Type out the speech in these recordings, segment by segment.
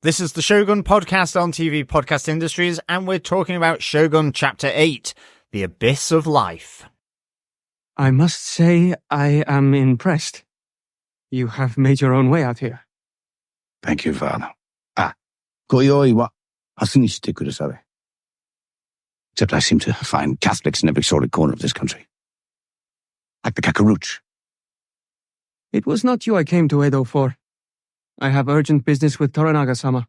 This is the Shogun podcast on TV Podcast Industries, and we're talking about Shogun Chapter 8, The Abyss of Life. I must say I am impressed. You have made your own way out here. Thank you, Father. ご用意は明日にしてください. Except I seem to find Catholics in every sordid corner of this country. Like the Kakaruch. It was not you I came to Edo for. I have urgent business with Toranaga-sama.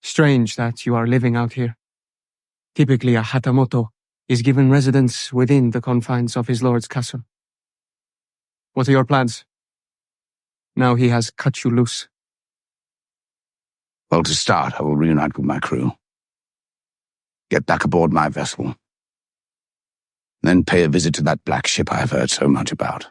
Strange that you are living out here. Typically a Hatamoto is given residence within the confines of his lord's castle. What are your plans? Now he has cut you loose. Well, to start, I will reunite with my crew. Get back aboard my vessel. Then pay a visit to that black ship I have heard so much about.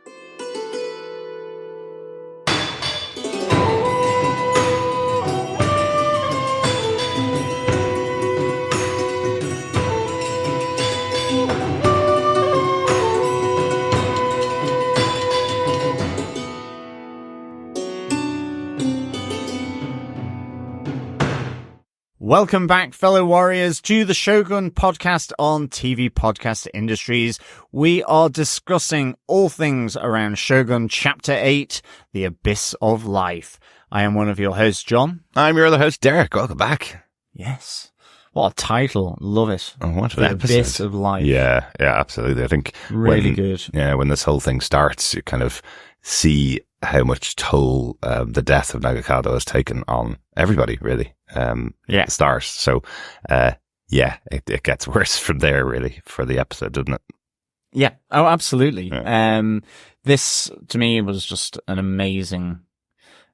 Welcome back, fellow warriors, to the Shogun podcast on TV Podcast Industries. We are discussing all things around Shogun Chapter 8, The Abyss of Life. I am one of your hosts, John. I'm your other host, Derek. Welcome back. Yes. What a title. Love it. Oh, what an The episode. Abyss of Life. Yeah, absolutely. I think really good. Yeah, when this whole thing starts, you kind of see how much toll the death of Nagakado has taken on everybody, really. At the start. So, it gets worse from there, really, for the episode, doesn't it? Yeah. Oh, absolutely. Yeah. This, to me, was just an amazing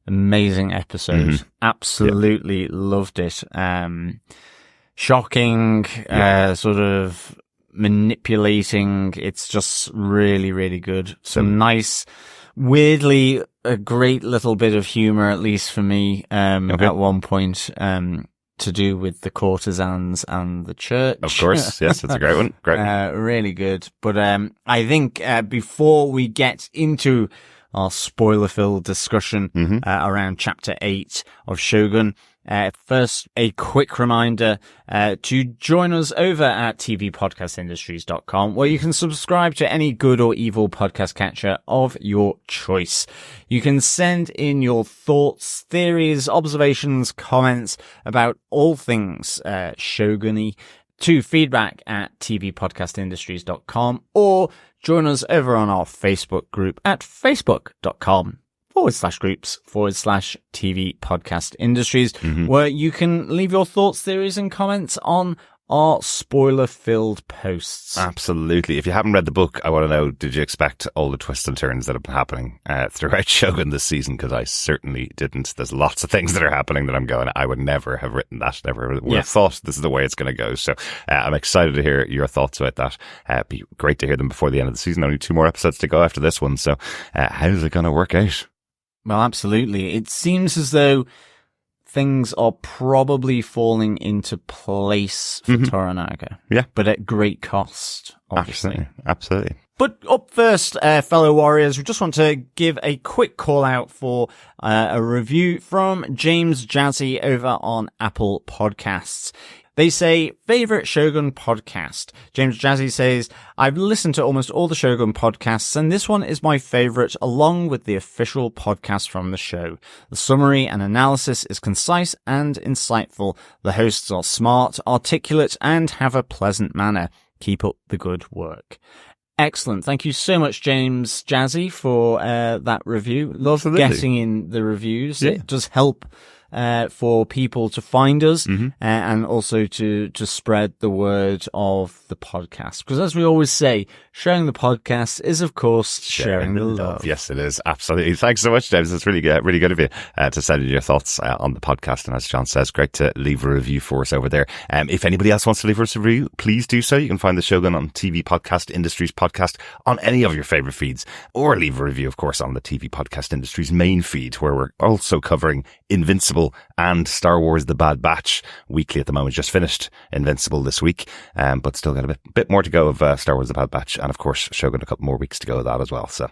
episode. Mm-hmm. Absolutely loved it. Shocking, sort of manipulating. It's just really, really good. Some nice, weirdly, a great little bit of humor, at least for me, at one point, to do with the courtesans and the church. Of course. Yes, it's a great one. Great. Really good. But, I think, before we get into our spoiler-filled discussion, around Chapter 8 of Shogun, first, a quick reminder to join us over at tvpodcastindustries.com, where you can subscribe to any good or evil podcast catcher of your choice. You can send in your thoughts, theories, observations, comments about all things Shogun-y to feedback at tvpodcastindustries.com, or join us over on our Facebook group at facebook.com/groups/TV Podcast Industries, where you can leave your thoughts, theories, and comments on our spoiler-filled posts. Absolutely. If you haven't read the book, I want to know, did you expect all the twists and turns that have been happening throughout Shogun this season? Because I certainly didn't. There's lots of things that are happening that I'm going, I would never have written that, never would have thought this is the way it's going to go. So I'm excited to hear your thoughts about that. It'd be great to hear them before the end of the season. Only 2 more episodes to go after this one. So how's it going to work out? Well, absolutely. It seems as though things are probably falling into place for Toranaga. Yeah. But at great cost, obviously. Absolutely. But up first, fellow warriors, we just want to give a quick call out for a review from James Jazzy over on Apple Podcasts. They say, favorite Shogun podcast. James Jazzy says, I've listened to almost all the Shogun podcasts, and this one is my favorite, along with the official podcast from the show. The summary and analysis is concise and insightful. The hosts are smart, articulate, and have a pleasant manner. Keep up the good work. Excellent. Thank you so much, James Jazzy, for that review. Love getting in the reviews. Yeah. It does help for people to find us, and also to spread the word of the podcast. Because as we always say, sharing the podcast is, of course, sharing the love. Yes, it is. Absolutely. Thanks so much, James. It's really good of you to send in your thoughts on the podcast. And as John says, great to leave a review for us over there. If anybody else wants to leave us a review, please do so. You can find the Shogun on TV Podcast Industries podcast on any of your favorite feeds, or leave a review, of course, on the TV Podcast Industries main feed, where we're also covering Invincible and Star Wars The Bad Batch weekly at the moment. Just finished Invincible this week, but still got a bit more to go of Star Wars The Bad Batch, and of course Shogun a couple more weeks to go of that as well. So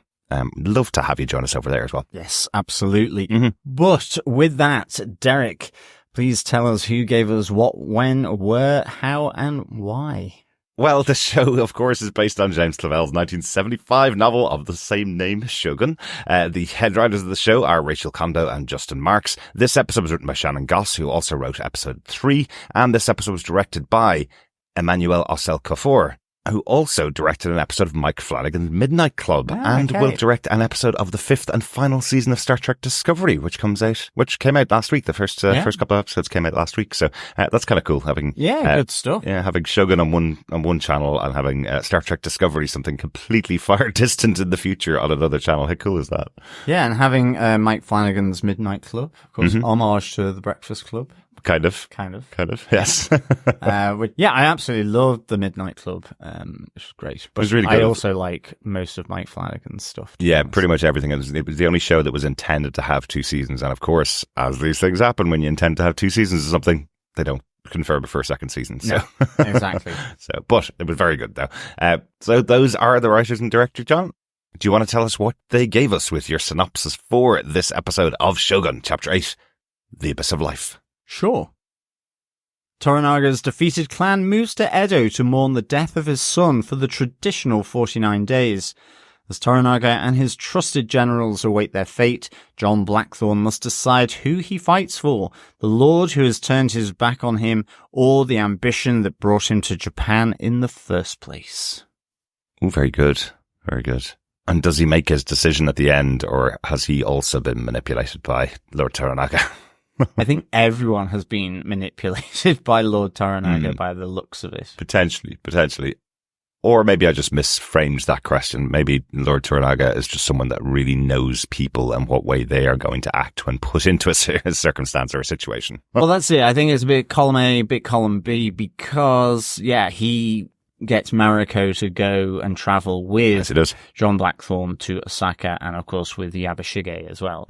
Love to have you join us over there as well. Yes, absolutely. Mm-hmm. But with that, Derek, please tell us who gave us what, when, where, how, and why. Well, the show, of course, is based on James Clavell's 1975 novel of the same name, Shogun. The head writers of the show are Rachel Kondo and Justin Marks. This episode was written by Shannon Goss, who also wrote episode 3, and this episode was directed by Emmanuel Ocel-Kuffour, who also directed an episode of Mike Flanagan's Midnight Club, and will direct an episode of the 5th and final season of Star Trek Discovery, which came out last week. The first couple of episodes came out last week, so that's kind of cool having good stuff. Yeah, having Shogun on one channel and having Star Trek Discovery, something completely far distant in the future, on another channel. How cool is that? Yeah, and having Mike Flanagan's Midnight Club, of course, homage to The Breakfast Club. Kind of, yes. I absolutely loved the Midnight Club. Which was great. But it was really good. I also like most of Mike Flanagan's stuff. Yeah, pretty much everything. It was the only show that was intended to have 2 seasons. And of course, as these things happen, when you intend to have 2 seasons of something, they don't confirm before a second season. So. No, exactly. But it was very good, though. So those are the writers and director, John. Do you want to tell us what they gave us with your synopsis for this episode of Shogun, Chapter 8, The Abyss of Life? Sure. Toranaga's defeated clan moves to Edo to mourn the death of his son for the traditional 49 days. As Toranaga and his trusted generals await their fate, John Blackthorne must decide who he fights for, the lord who has turned his back on him, or the ambition that brought him to Japan in the first place. Oh, very good. Very good. And does he make his decision at the end, or has he also been manipulated by Lord Toranaga? I think everyone has been manipulated by Lord Toranaga by the looks of it. Potentially. Or maybe I just misframed that question. Maybe Lord Toranaga is just someone that really knows people and what way they are going to act when put into a circumstance or a situation. Well, that's it. I think it's a bit column A, bit column B, because, he gets Mariko to go and travel with John Blackthorne to Osaka, and of course with Yabashige as well.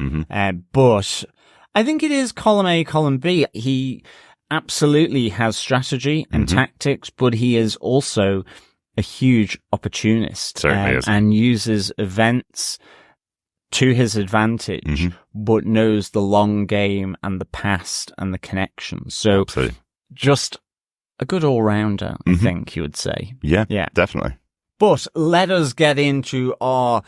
But I think it is column A, column B. He absolutely has strategy and tactics, but he is also a huge opportunist. Certainly is. And uses events to his advantage, but knows the long game and the past and the connections. So absolutely. Just a good all-rounder, I think you would say. Yeah, definitely. But let us get into our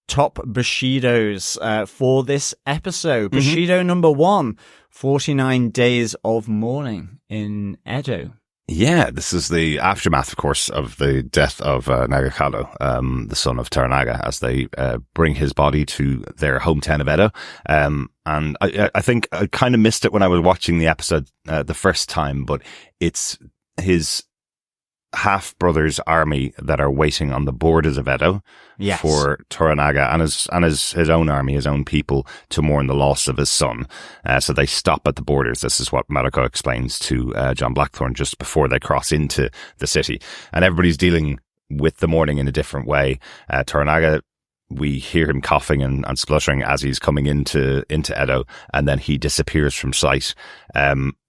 top Bushidos for this episode. Bushido number 1, 49 Days of Mourning in Edo. Yeah, this is the aftermath, of course, of the death of Nagakado, the son of Toranaga, as they bring his body to their hometown of Edo. And I think I kind of missed it when I was watching the episode the first time, but it's his half-brother's army that are waiting on the borders of Edo for Toranaga and his own army, his own people, to mourn the loss of his son. So they stop at the borders. This is what Mariko explains to John Blackthorne just before they cross into the city. And everybody's dealing with the mourning in a different way. Toranaga, we hear him coughing and spluttering as he's coming into Edo, and then he disappears from sight.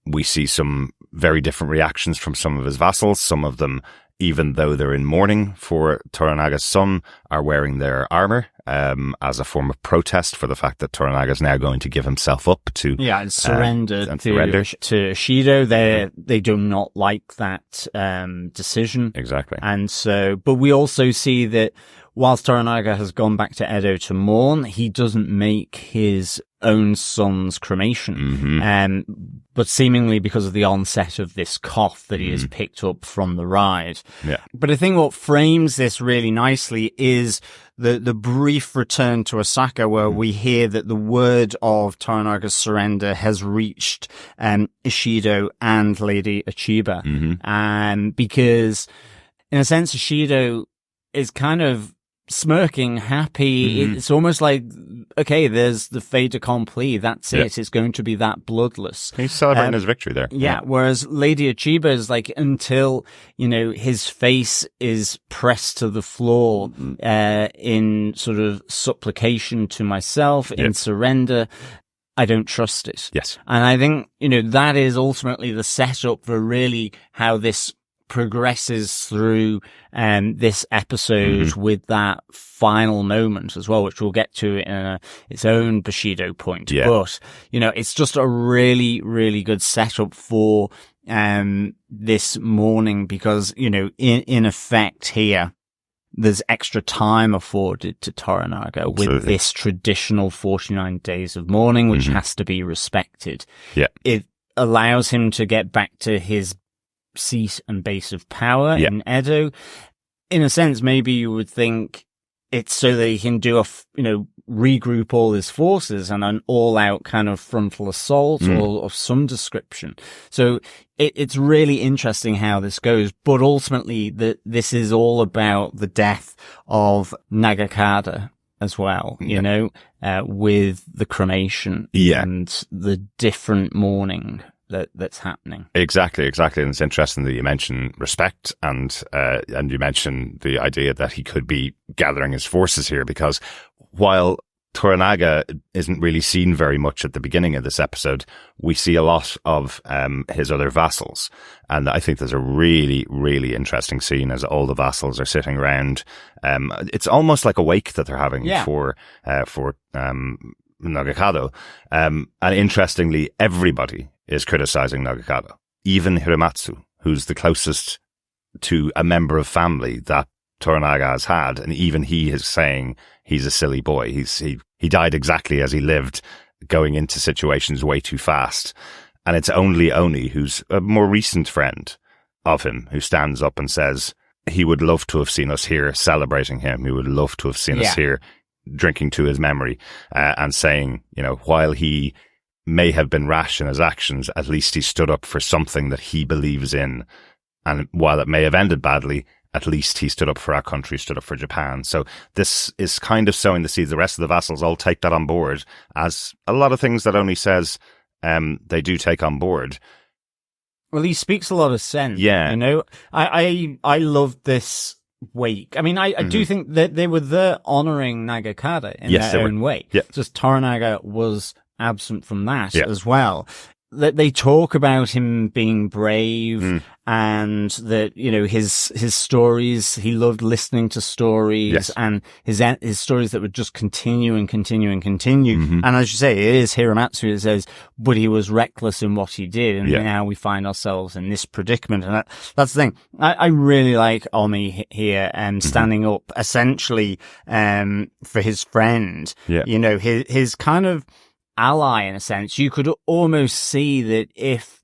We see some very different reactions from some of his vassals. Some of them, even though they're in mourning for Toranaga's son, are wearing their armor as a form of protest for the fact that Toranaga is now going to give himself up to and surrender to Shido. They do not like that decision. Exactly. And so, but we also see that whilst Toranaga has gone back to Edo to mourn, he doesn't make his own son's cremation. But seemingly because of the onset of this cough that he has picked up from the ride. Yeah. But I think what frames this really nicely is the brief return to Osaka, where we hear that the word of Toranaga's surrender has reached Ishido and Lady Achiba. Because in a sense, Ishido is kind of smirking, happy. It's almost like, okay, there's the fait accompli. That's it. It's going to be that bloodless. He's celebrating his victory there. Yeah. Whereas Lady Achiba is like, until, his face is pressed to the floor, in sort of supplication to myself, in surrender, I don't trust it. Yes. And I think, that is ultimately the setup for really how this progresses through this episode with that final moment as well, which we'll get to in its own Bushido point. Yeah. But, it's just a really, really good setup for this morning because, in effect here, there's extra time afforded to Toranaga with this traditional 49 days of mourning, which has to be respected. Yeah. It allows him to get back to his seat and base of power in Edo. In a sense, maybe you would think it's so that he can do regroup all his forces and an all-out kind of frontal assault or of some description. So it's really interesting how this goes, but ultimately this is all about the death of Nagakada as well, with the cremation and the different mourning that's happening. Exactly. And it's interesting that you mention respect and you mention the idea that he could be gathering his forces here, because while Toranaga isn't really seen very much at the beginning of this episode, we see a lot of his other vassals. And I think there's a really, really interesting scene as all the vassals are sitting around. It's almost like a wake that they're having for Nagakado. And interestingly, everybody is criticizing Nagakado. Even Hiramatsu, who's the closest to a member of family that Toranaga has had, and even he is saying he's a silly boy. He died exactly as he lived, going into situations way too fast. And it's only Oni, who's a more recent friend of him, who stands up and says he would love to have seen us here celebrating him. He would love to have seen us here drinking to his memory, and saying, while he may have been rash in his actions, at least he stood up for something that he believes in. And while it may have ended badly, at least he stood up for our country, stood up for Japan. So this is kind of sowing the seeds. The rest of the vassals all take that on board, as a lot of things that Oni says they do take on board. Well, he speaks a lot of sense. Yeah. I loved this wake. I mean, I do think that they were there honoring Nagakada in their own way. Yeah. Just Toranaga was absent from that as well. That they talk about him being brave and that, his stories, he loved listening to stories and his stories that would just continue and continue and continue. And as you say, it is Hiramatsu who says, but he was reckless in what he did. And now we find ourselves in this predicament. And that's the thing. I really like Omi here standing up essentially, for his friend, his kind of ally in a sense. You could almost see that if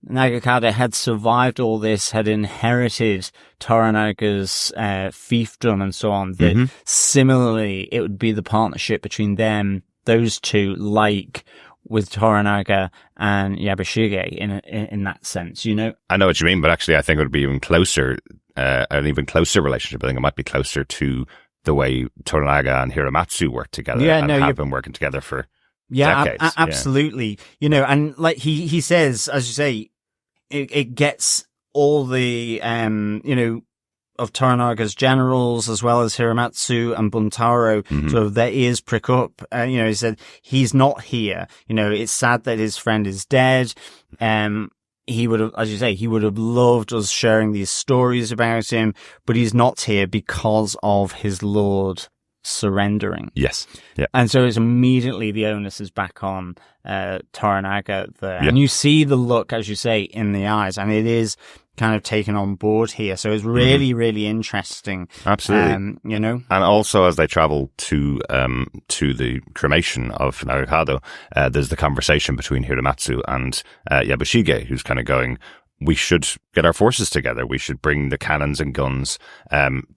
Nagakada had survived all this, had inherited Toranaga's fiefdom and so on, that similarly it would be the partnership between them, those two, like with Toranaga and Yabushige in that sense, I know what you mean, but actually I think it would be even closer, an even closer relationship. I think it might be closer to the way Toranaga and Hiramatsu work together have been working together for decades. Absolutely. And like he says, as you say, it gets all the, of Toranaga's generals as well as Hiramatsu and Buntaro, sort of their ears prick up. He said, he's not here. It's sad that his friend is dead. He would have, as you say, he would have loved us sharing these stories about him, but he's not here because of his lord surrendering. Yes. Yeah. And so it's immediately the onus is back on Toranaga there. And you see the look, as you say, in the eyes, and it is kind of taken on board here. So it's really, really interesting. Absolutely. And also as they travel to the cremation of Nagakado, there's the conversation between Hiramatsu and Yabushige, who's kind of going, we should get our forces together. We should bring the cannons and guns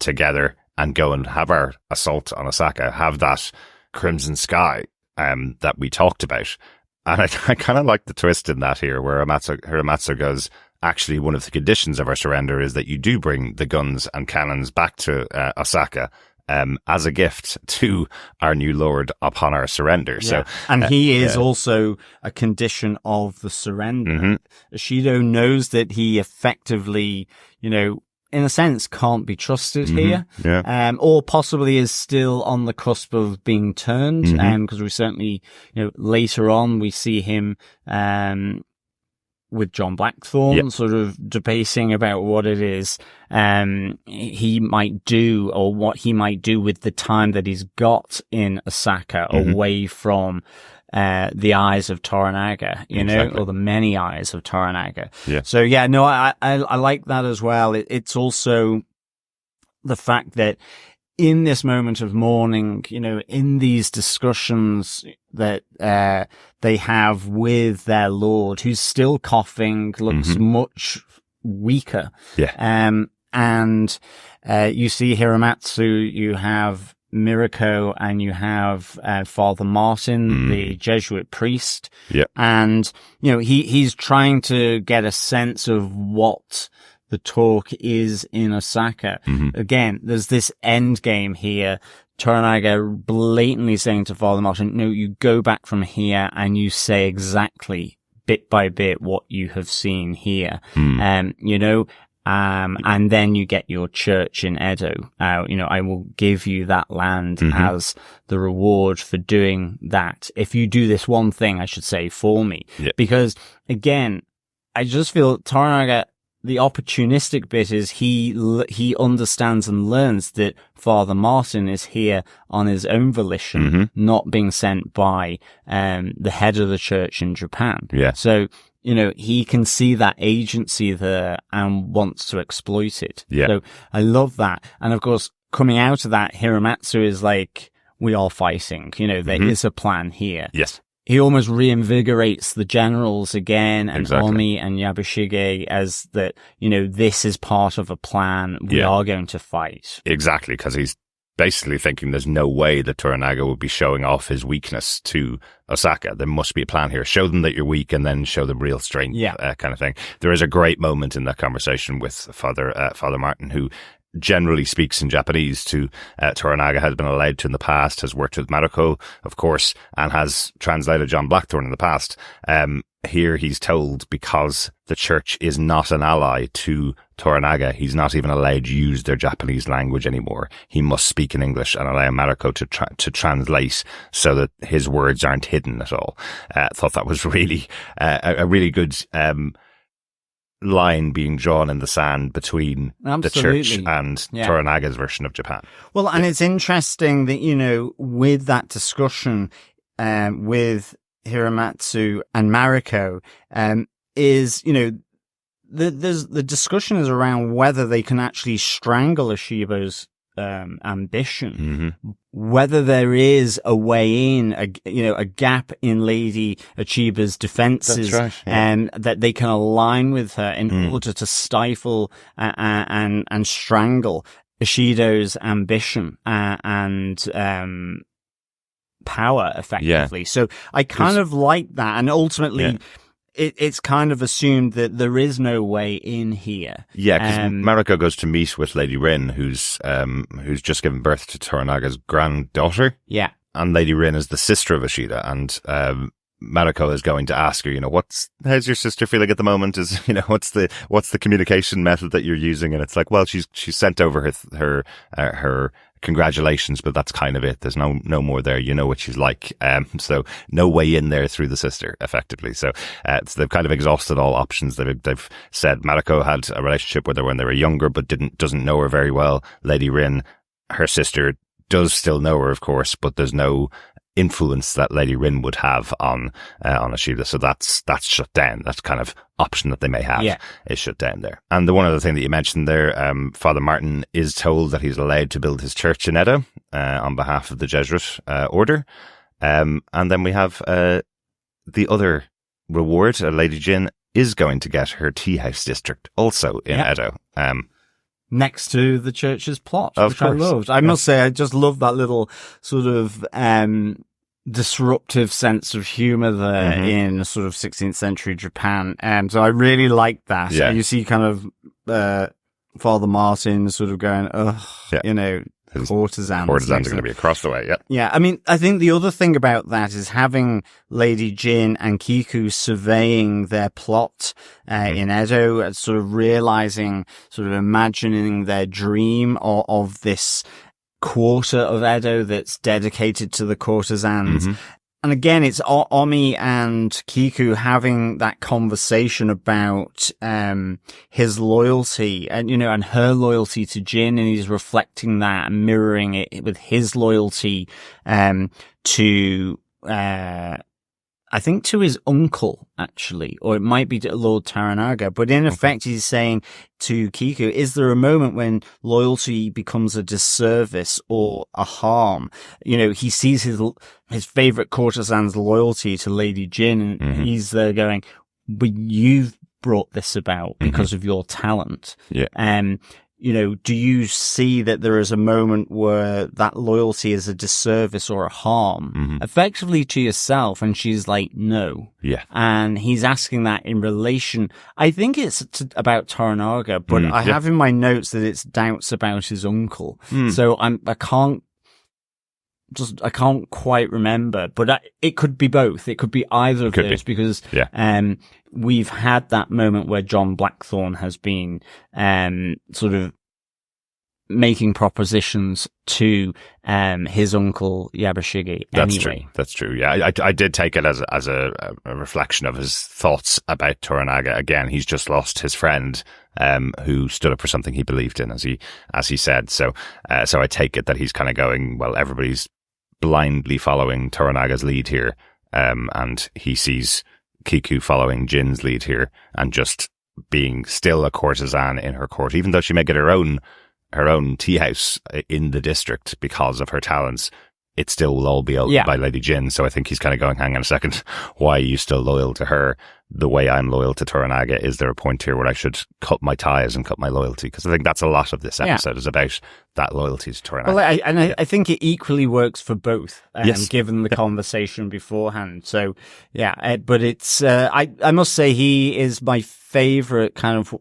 together and go and have our assault on Osaka, have that crimson sky that we talked about. And I kind of like the twist in that here, where Hiramatsu goes, actually, one of the conditions of our surrender is that you do bring the guns and cannons back to Osaka as a gift to our new lord upon our surrender. So, and he is also a condition of the surrender. Ishido knows that he effectively, in a sense, can't be trusted here, or possibly is still on the cusp of being turned, because we certainly, later on we see him with John Blackthorne, Yep. sort of debating about what it is he might do, or what he might do with the time that he's got in Osaka, away from the eyes of Toranaga, you know, or the many eyes of Toranaga. Yeah. So yeah, no, I like that as well. It's also the fact that in this moment of mourning, you know, in these discussions that they have with their lord, who's still coughing, looks much weaker. Yeah. And you see Hiramatsu, you have Mirako, and you have Father Martin, the Jesuit priest. Yeah. And, you know, he's trying to get a sense of what the talk is in Osaka. Again, there's this end game here. Toranaga blatantly saying to Father Martin, no, you go back from here and you say exactly bit by bit what you have seen here. You know, and then you get your church in Edo. You know, I will give you that land as the reward for doing that. If you do this one thing, I should say, for me. Yeah. Because again, I just feel Toranaga, the opportunistic bit is he understands and learns that Father Martin is here on his own volition, not being sent by the head of the church in Japan. Yeah. So, you know, he can see that agency there and wants to exploit it. Yeah. So I love that. And of course, coming out of that, Hiramatsu is like, we are fighting. You know, there is a plan here. Yes. He almost reinvigorates the generals again, and Exactly. Omi and Yabushige, as that, you know, this is part of a plan. We are going to fight. Exactly, because he's basically thinking there's no way that Toranaga would be showing off his weakness to Osaka. There must be a plan here. Show them that you're weak and then show them real strength, kind of thing. There is a great moment in that conversation with Father Martin, who generally speaks in Japanese to Toranaga, has been allowed to in the past, has worked with Mariko, of course, and has translated John Blackthorne in the past. Here he's told, because the church is not an ally to Toranaga, he's not even allowed to use their Japanese language anymore. He must speak in English and allow Mariko to translate so that his words aren't hidden at all. I thought that was really a really good line being drawn in the sand between the church and Toranaga's version of Japan. Well, and it's interesting that, you know, with that discussion with Hiramatsu and Mariko, is, you know, the discussion is around whether they can actually strangle Ishiba's ambition, whether there is a way in, a gap in Lady Achiba's defenses, that they can align with her in order to stifle and strangle Ishido's ambition and power effectively. Yeah. So I kind of like that, and ultimately it's kind of assumed that there is no way in here. Yeah, because Mariko goes to meet with Lady Rin, who's just given birth to Toranaga's granddaughter. Yeah. And Lady Rin is the sister of Ishida, and Mariko is going to ask her, you know, how's your sister feeling at the moment? Is, you know, what's the communication method that you're using? And it's like, well, she's sent over her congratulations, but that's kind of it. There's no more there. You know what she's like. So no way in there through the sister, effectively. So they've kind of exhausted all options. They've said Mariko had a relationship with her when they were younger, but doesn't know her very well. Lady Rin, her sister, does still know her, of course, but there's no influence that Lady Rin would have on Ishida. So that's shut down. That's kind of option that they may have is shut down there. And the one other thing that you mentioned there, Father Martin is told that he's allowed to build his church in Edo on behalf of the Jesuit order. And then we have the other reward. Lady Jin is going to get her tea house district also in Edo. Next to the church's plot, of which course. I loved. I must say, I just love that little sort of disruptive sense of humor there in sort of 16th century Japan. So I really like that. Yeah. And you see kind of Father Martin sort of going, you know, courtesans are going to be across the way, Yeah, I mean, I think the other thing about that is having Lady Jin and Kiku surveying their plot in Edo, sort of realizing, sort of imagining their dream of this quarter of Edo that's dedicated to the courtesans. And again, it's Omi and Kiku having that conversation about his loyalty and, and her loyalty to Jin, and he's reflecting that and mirroring it with his loyalty to I think to his uncle, actually, or it might be to Lord Toranaga. But in effect, he's saying to Kiku, is there a moment when loyalty becomes a disservice or a harm? He sees his favorite courtesan's loyalty to Lady Jin, and he's there going, but you've brought this about because of your talent. Yeah. Do you see that there is a moment where that loyalty is a disservice or a harm effectively to yourself? And she's like, no. Yeah. And he's asking that in relation. I think it's about Toranaga, but I have in my notes that it's doubts about his uncle. So I can't quite remember, but it could be both. It could be either of those because, we've had that moment where John Blackthorne has been, sort of making propositions to, his uncle Yabashigi. Anyway. That's true. Yeah. I did take it as a reflection of his thoughts about Toranaga. Again, he's just lost his friend, who stood up for something he believed in, as he said. So I take it that he's kind of going, well, everybody's blindly following Toranaga's lead here, and he sees Kiku following Jin's lead here and just being still a courtesan in her court, even though she may get her own tea house in the district because of her talents. It still will all be owned by Lady Jin. So I think he's kind of going, hang on a second, why are you still loyal to her the way I'm loyal to Toranaga? Is there a point here where I should cut my ties and cut my loyalty? Because I think that's a lot of this episode is about that loyalty to Toranaga. Well, I think it equally works for both, given the conversation beforehand. So, but it's, I must say he is my favorite kind of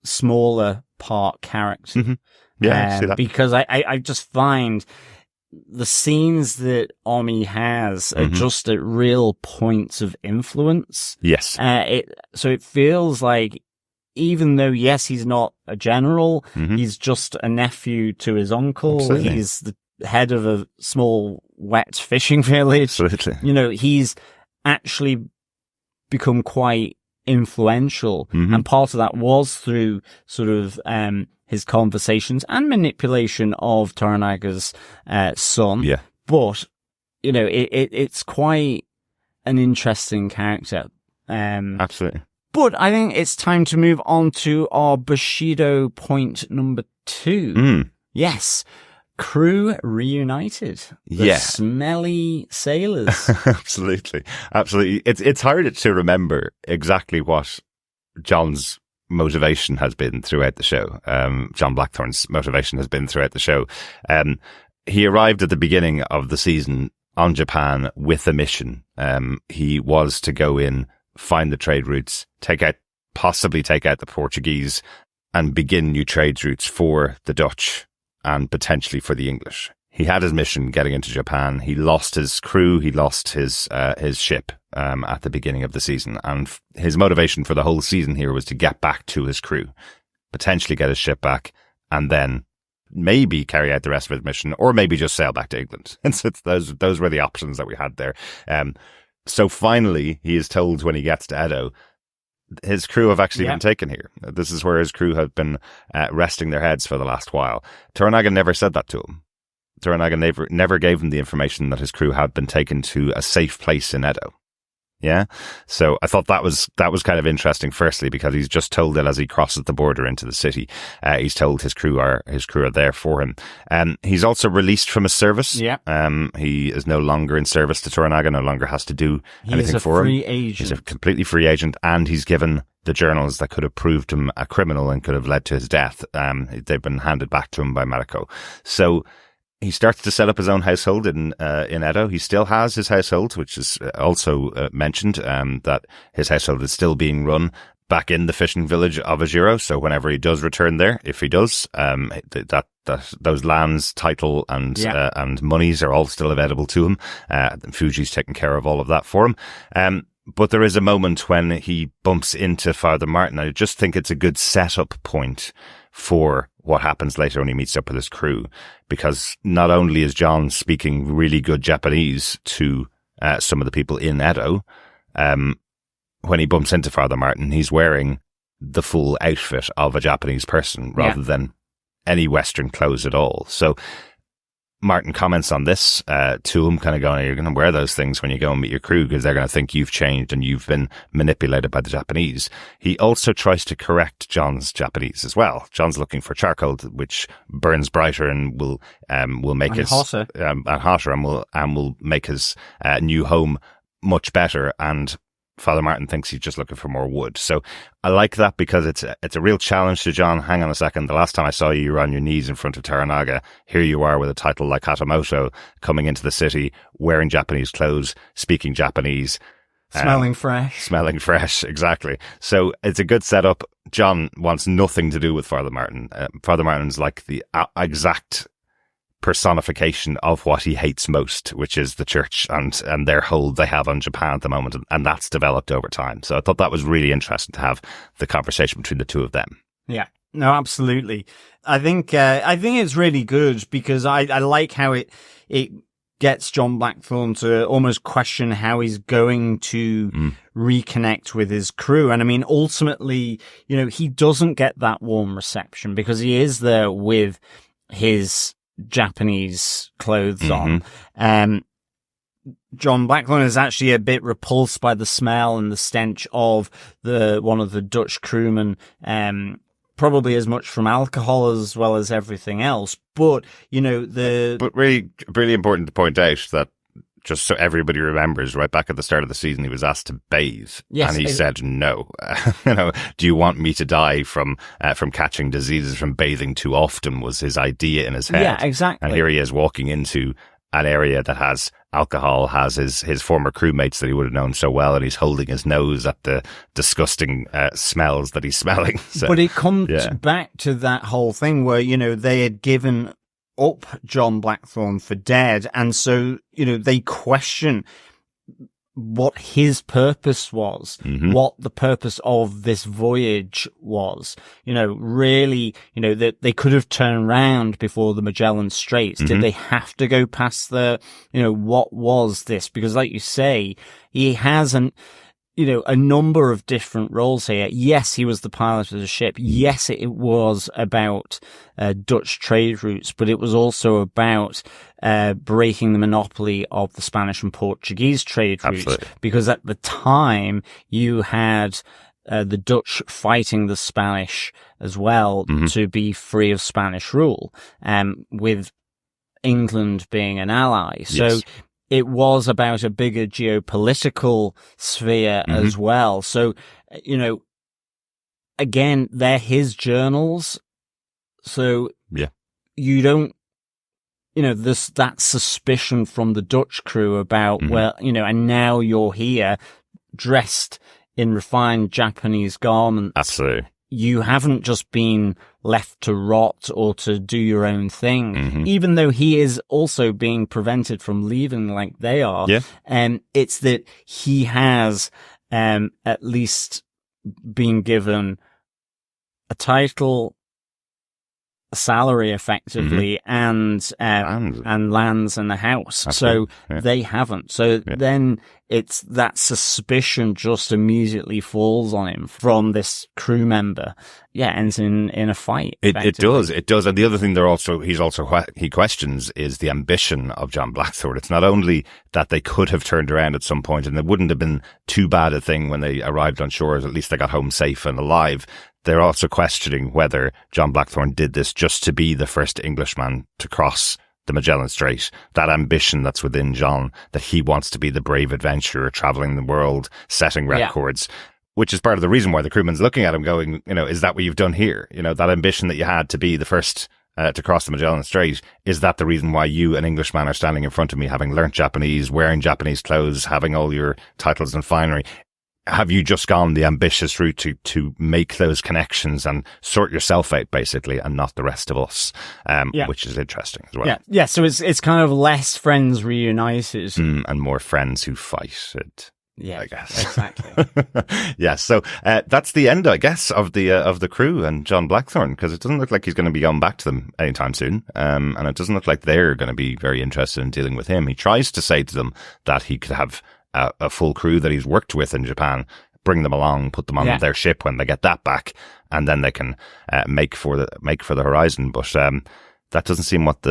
smaller part character. Yeah, I see that. Because I just find the scenes that Omi has are just at real points of influence. Yes. So it feels like, even though, yes, he's not a general, he's just a nephew to his uncle. Absolutely. He's the head of a small wet fishing village. Absolutely. He's actually become quite influential. And part of that was through sort of, his conversations and manipulation of Toranaga's son. Yeah. But, it's quite an interesting character. Absolutely. But I think it's time to move on to our Bushido point number 2. Yes. Crew reunited. The smelly sailors. Absolutely. It's hard to remember exactly what John's motivation has been throughout the show. John Blackthorne's motivation has been throughout the show. He arrived at the beginning of the season on Japan with a mission. He was to go in, find the trade routes, possibly take out the Portuguese and begin new trade routes for the Dutch and potentially for the English. He had his mission getting into Japan. He lost his crew. He lost his ship, at the beginning of the season. And his motivation for the whole season here was to get back to his crew, potentially get his ship back, and then maybe carry out the rest of his mission, or maybe just sail back to England. And so those were the options that we had there. So finally, he is told when he gets to Edo, his crew have actually been taken here. This is where his crew have been resting their heads for the last while. Toranaga never said that to him. Toranaga never gave him the information that his crew had been taken to a safe place in Edo. Yeah. So I thought that was kind of interesting, firstly, because he's just told it as he crosses the border into the city. He's told his crew are there for him. He's also released from his service. Yeah. He is no longer in service to Toranaga, no longer has to do anything for him. He's a free agent. He's a completely free agent, and he's given the journals that could have proved him a criminal and could have led to his death. They've been handed back to him by Mariko. So he starts to set up his own household in Edo. He still has his household, which is also mentioned, that his household is still being run back in the fishing village of Ajiro. So whenever he does return there, if he does, those lands, title and monies are all still available to him. Fuji's taken care of all of that for him. But there is a moment when he bumps into Father Martin. I just think it's a good setup point for what happens later when he meets up with his crew, because not only is John speaking really good Japanese to some of the people in Edo, when he bumps into Father Martin, he's wearing the full outfit of a Japanese person rather than any Western clothes at all. So Martin comments on this to him, kind of going, you're going to wear those things when you go and meet your crew because they're going to think you've changed and you've been manipulated by the Japanese. He also tries to correct John's Japanese as well. John's looking for charcoal, which burns brighter and will make his hotter. And hotter and will make his new home much better. And Father Martin thinks he's just looking for more wood. So I like that because it's a real challenge to John. Hang on a second. The last time I saw you, you were on your knees in front of Toranaga. Here you are with a title like Hatamoto, coming into the city, wearing Japanese clothes, speaking Japanese. Smelling fresh. Smelling fresh, exactly. So it's a good setup. John wants nothing to do with Father Martin. Father Martin's like the exact personification of what he hates most, which is the church and their hold they have on Japan at the moment, and that's developed over time. So I thought that was really interesting to have the conversation between the two of them. Yeah, no, absolutely. I think it's really good because I like how it gets John Blackthorne to almost question how he's going to reconnect with his crew. And I mean, ultimately, he doesn't get that warm reception because he is there with his Japanese clothes on. John Blackthorne is actually a bit repulsed by the smell and the stench of one of the Dutch crewmen, probably as much from alcohol as well as everything else. But, But really, really important to point out that just so everybody remembers, right back at the start of the season, he was asked to bathe, and he said no. Do you want me to die from catching diseases from bathing too often? Was his idea in his head. Yeah, exactly. And here he is walking into an area that has alcohol, has his former crewmates that he would have known so well, and he's holding his nose at the disgusting smells that he's smelling. So, but it comes back to that whole thing where they had given up John Blackthorne for dead, and so they question what his purpose was, what the purpose of this voyage was. Really, that they could have turned around before the Magellan Straits. Did they have to go past what was this? Because like you say, he has a number of different roles here. Yes, he was the pilot of the ship. Yes, it was about Dutch trade routes, but it was also about breaking the monopoly of the Spanish and Portuguese trade routes. Absolutely. Because at the time, you had the Dutch fighting the Spanish as well to be free of Spanish rule, with England being an ally. So it was about a bigger geopolitical sphere as well. So, again, they're his journals. So you don't, there's that suspicion from the Dutch crew about, and now you're here dressed in refined Japanese garments. Absolutely. You haven't just been left to rot or to do your own thing, even though he is also being prevented from leaving like they are. And it's that he has at least been given a title, a salary effectively, and lands and a house. Absolutely. So they haven't. So then it's that suspicion just immediately falls on him from this crew member. Ends in a fight. It does. And the other thing he questions is the ambition of John Blackthorne. It's not only that they could have turned around at some point and it wouldn't have been too bad a thing when they arrived on shore, at least they got home safe and alive. They're also questioning whether John Blackthorne did this just to be the first Englishman to cross the Magellan Strait. That ambition that's within John, that he wants to be the brave adventurer traveling the world, setting records, which is part of the reason why the crewman's looking at him going, is that what you've done here? That ambition that you had to be the first to cross the Magellan Strait, is that the reason why you, an Englishman, are standing in front of me, having learnt Japanese, wearing Japanese clothes, having all your titles and finery? Have you just gone the ambitious route to make those connections and sort yourself out, basically, and not the rest of us? Which is interesting as well. Yeah. So it's kind of less friends reunited. And more friends who fight. Yeah, I guess. exactly. Yes. So that's the end, I guess, of the crew and John Blackthorne, because it doesn't look like he's going to be going back to them anytime soon. And it doesn't look like they're going to be very interested in dealing with him. He tries to say to them that he could have a full crew that he's worked with in Japan, bring them along, put them on their ship when they get that back, and then they can make for the horizon. But that doesn't seem what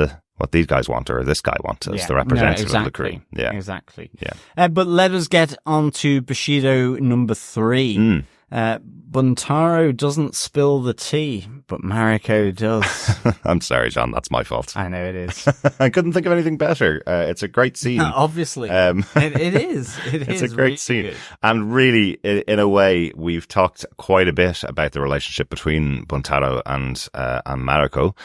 these guys want, or this guy wants, as the representative of the crew. Yeah, exactly. Yeah. But let us get on to Bushido number 3. Buntaro doesn't spill the tea, but Mariko does. I'm sorry, John. That's my fault. I know it is. I couldn't think of anything better. It's a great scene. Obviously. It is. It's a great really scene. good. And really, in a way, we've talked quite a bit about the relationship between Buntaro and Mariko.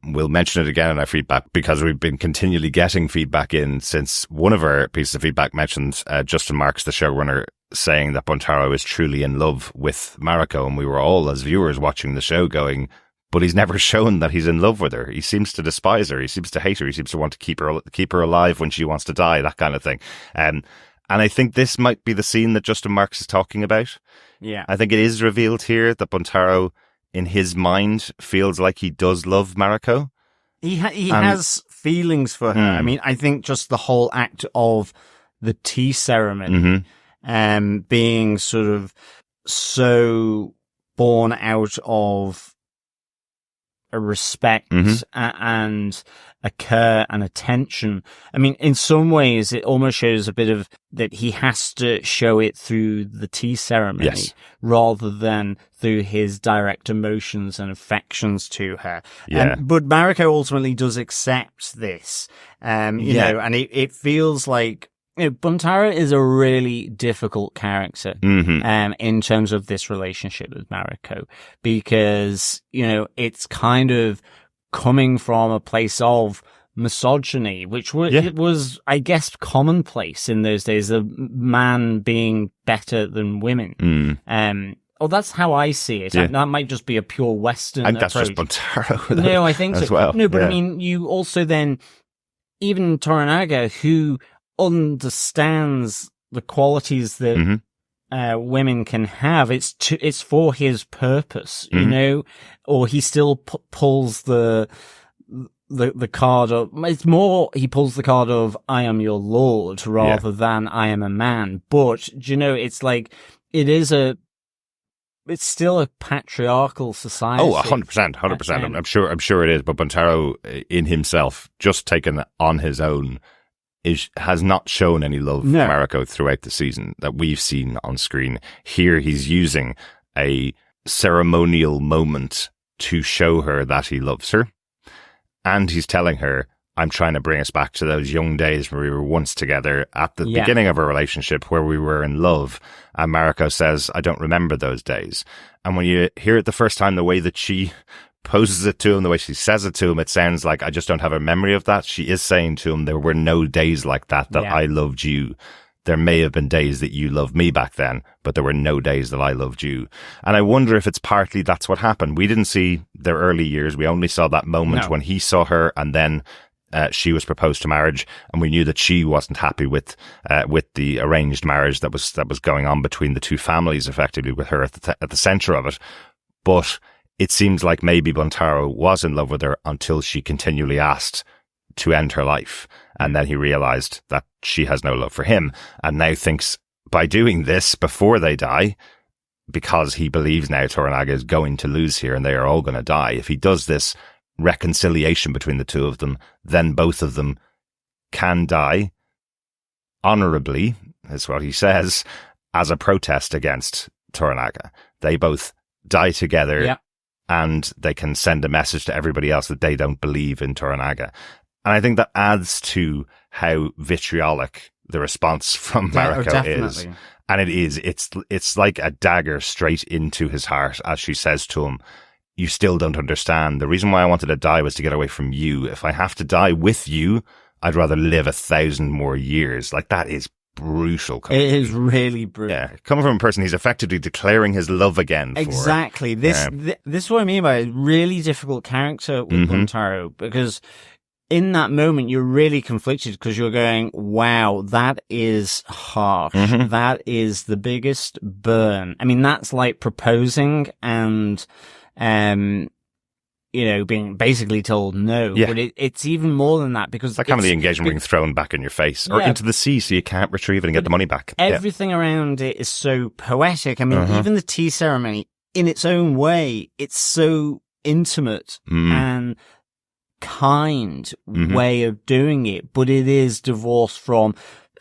We'll mention it again in our feedback, because we've been continually getting feedback in since one of our pieces of feedback mentioned Justin Marks, the showrunner, saying that Buntaro is truly in love with Mariko, and we were all, as viewers watching the show, going, but he's never shown that he's in love with her. He seems to despise her. He seems to hate her. He seems to want to keep her alive when she wants to die, that kind of thing. And I think this might be the scene that Justin Marks is talking about. Yeah. I think it is revealed here that Buntaro, in his mind, feels like he does love Mariko. He has feelings for her. I mean, I think just the whole act of the tea ceremony, being sort of so born out of a respect and a care and attention. I mean, in some ways, it almost shows a bit of that he has to show it through the tea ceremony rather than through his direct emotions and affections to her. Yeah. But Mariko ultimately does accept this, you know, and it feels like, you know, Buntaro is a really difficult character in terms of this relationship with Mariko, because, you know, it's kind of coming from a place of misogyny, which it was, I guess, commonplace in those days, a man being better than women. That's how I see it. That might just be a pure Western approach. That's just Buntaro. No, I think as so. well. No, but I mean, you also then, even Toranaga, who understands the qualities that women can have. It's for his purpose, you know, or he still pulls the card of, it's more, he pulls the card of, I am your lord, rather than I am a man. But, you know, it's like, it's still a patriarchal society. Oh, 100%, 100%. I'm sure it is. But Buntaro, in himself, just taken on his own, has not shown any love for Mariko throughout the season that we've seen on screen. Here, he's using a ceremonial moment to show her that he loves her. And he's telling her, I'm trying to bring us back to those young days where we were once together at the beginning of our relationship, where we were in love. And Mariko says, I don't remember those days. And when you hear it the first time, the way that she poses it to him, the way she says it to him, it sounds like, I just don't have a memory of that. She is saying to him, there were no days like that I loved you. There may have been days that you loved me back then, but there were no days that I loved you. And I wonder if it's partly that's what happened. We didn't see their early years. We only saw that moment when he saw her, and then she was proposed to marriage, and we knew that she wasn't happy with the arranged marriage that was going on between the two families, effectively, with her at the center of it. But it seems like maybe Buntaro was in love with her until she continually asked to end her life. And then he realized that she has no love for him, and now thinks by doing this before they die, because he believes now Toranaga is going to lose here and they are all going to die, if he does this reconciliation between the two of them, then both of them can die honorably, is what he says, as a protest against Toranaga. They both die together, and they can send a message to everybody else that they don't believe in Toranaga. And I think that adds to how vitriolic the response from Mariko is. And it's like a dagger straight into his heart, as she says to him, you still don't understand. The reason why I wanted to die was to get away from you. If I have to die with you, I'd rather live 1,000 more years. Like, that is brutal. It is really brutal. Yeah, coming from a person he's effectively declaring his love again for. Exactly. This is what I mean by a really difficult character with Buntaro, because in that moment, you're really conflicted because you're going, wow, that is harsh. Mm-hmm. That is the biggest burn. I mean, that's like proposing and, being basically told no. Yeah. But it's even more than that because It's like having the engagement ring thrown back in your face or Yeah. into the sea so you can't retrieve it and get the money back. everything around it is so poetic. I mean, even the tea ceremony in its own way, it's so intimate and kind way of doing it, but it is divorced from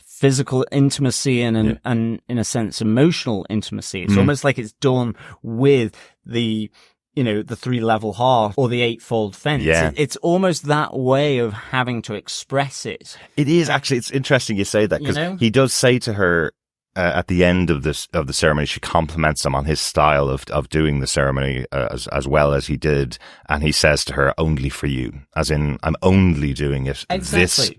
physical intimacy and in a sense emotional intimacy. It's almost like it's done with the 3-level heart or the 8-fold fence. Yeah. It's almost that way of having to express it. It is actually. It's interesting you say that because You know? he does say to her at the end of the ceremony, she compliments him on his style of doing the ceremony as well as he did, and he says to her, "Only for you," as in, "I'm only doing it this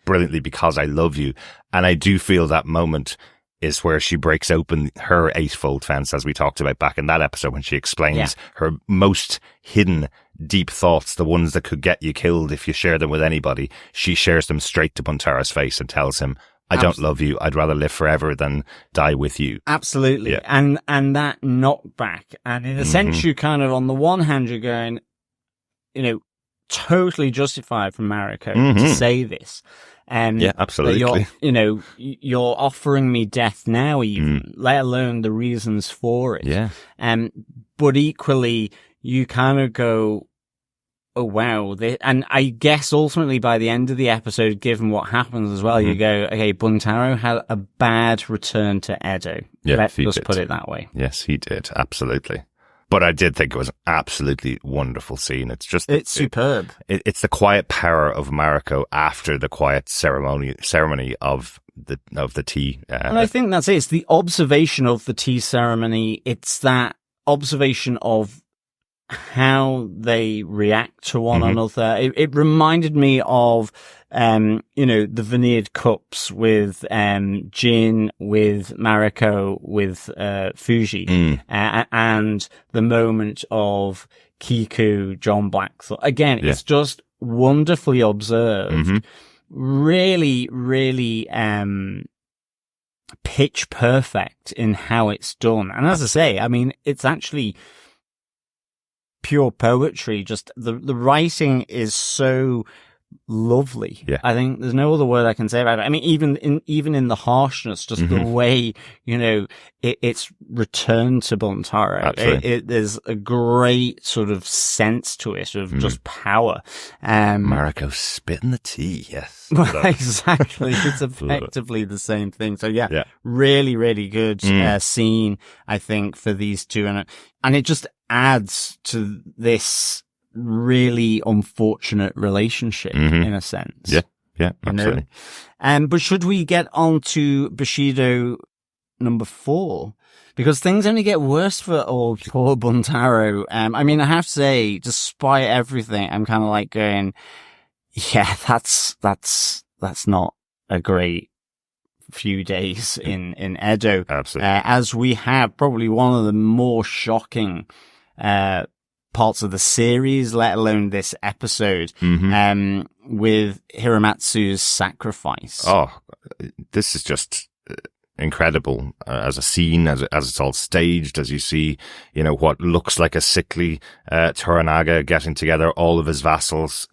brilliantly because I love you." And I do feel that moment is where she breaks open her 8-fold fence, as we talked about back in that episode when she explains her most hidden deep thoughts, the ones that could get you killed if you share them with anybody. She shares them straight to Buntaro's face and tells him, "I don't love you. I'd rather live forever than die with you." Absolutely. Yeah. And that knockback. And in a sense, you kind of, on the one hand, you're going, totally justified for Mariko to say this. Yeah, absolutely. You're offering me death now, even, let alone the reasons for it. Yeah. But equally, you kind of go, oh, wow. And I guess ultimately by the end of the episode, given what happens as well, you go, okay, Buntaro had a bad return to Edo. Yeah, Let's he just did. put it that way. Yes, he did. Absolutely. But I did think it was an absolutely wonderful scene. It's just, It's superb. it's the quiet power of Mariko after the quiet ceremony of the tea. And I think that's it. It's the observation of the tea ceremony. It's that observation of how they react to one another. It reminded me of, the veneered cups with, Jin, with Mariko, with, Fuji, and the moment of Kiku, John Blackthorne. Again, it's just wonderfully observed. Really, really, pitch perfect in how it's done. And as I say, I mean, it's actually pure poetry. Just the writing is so lovely. Yeah. I think there's no other word I can say about it. I mean, even in the harshness, just the way, it's returned to Buntaro. There's a great sort of sense to it of just power. Mariko spitting the tea. Yes. Exactly. It's effectively the same thing. So yeah. Really, really good scene, I think, for these two. And it just adds to this really unfortunate relationship in a sense. Yeah, absolutely. But should we get on to Bushido number 4? Because things only get worse for old poor Buntaro. I mean, I have to say, despite everything, I'm kind of like going, yeah, that's not a great few days in Edo. Absolutely. As we have probably one of the more shocking, parts of the series, let alone this episode, with Hiramatsu's sacrifice. Oh, this is just incredible as a scene, as it's all staged, as you see, what looks like a sickly Toranaga getting together all of his vassals,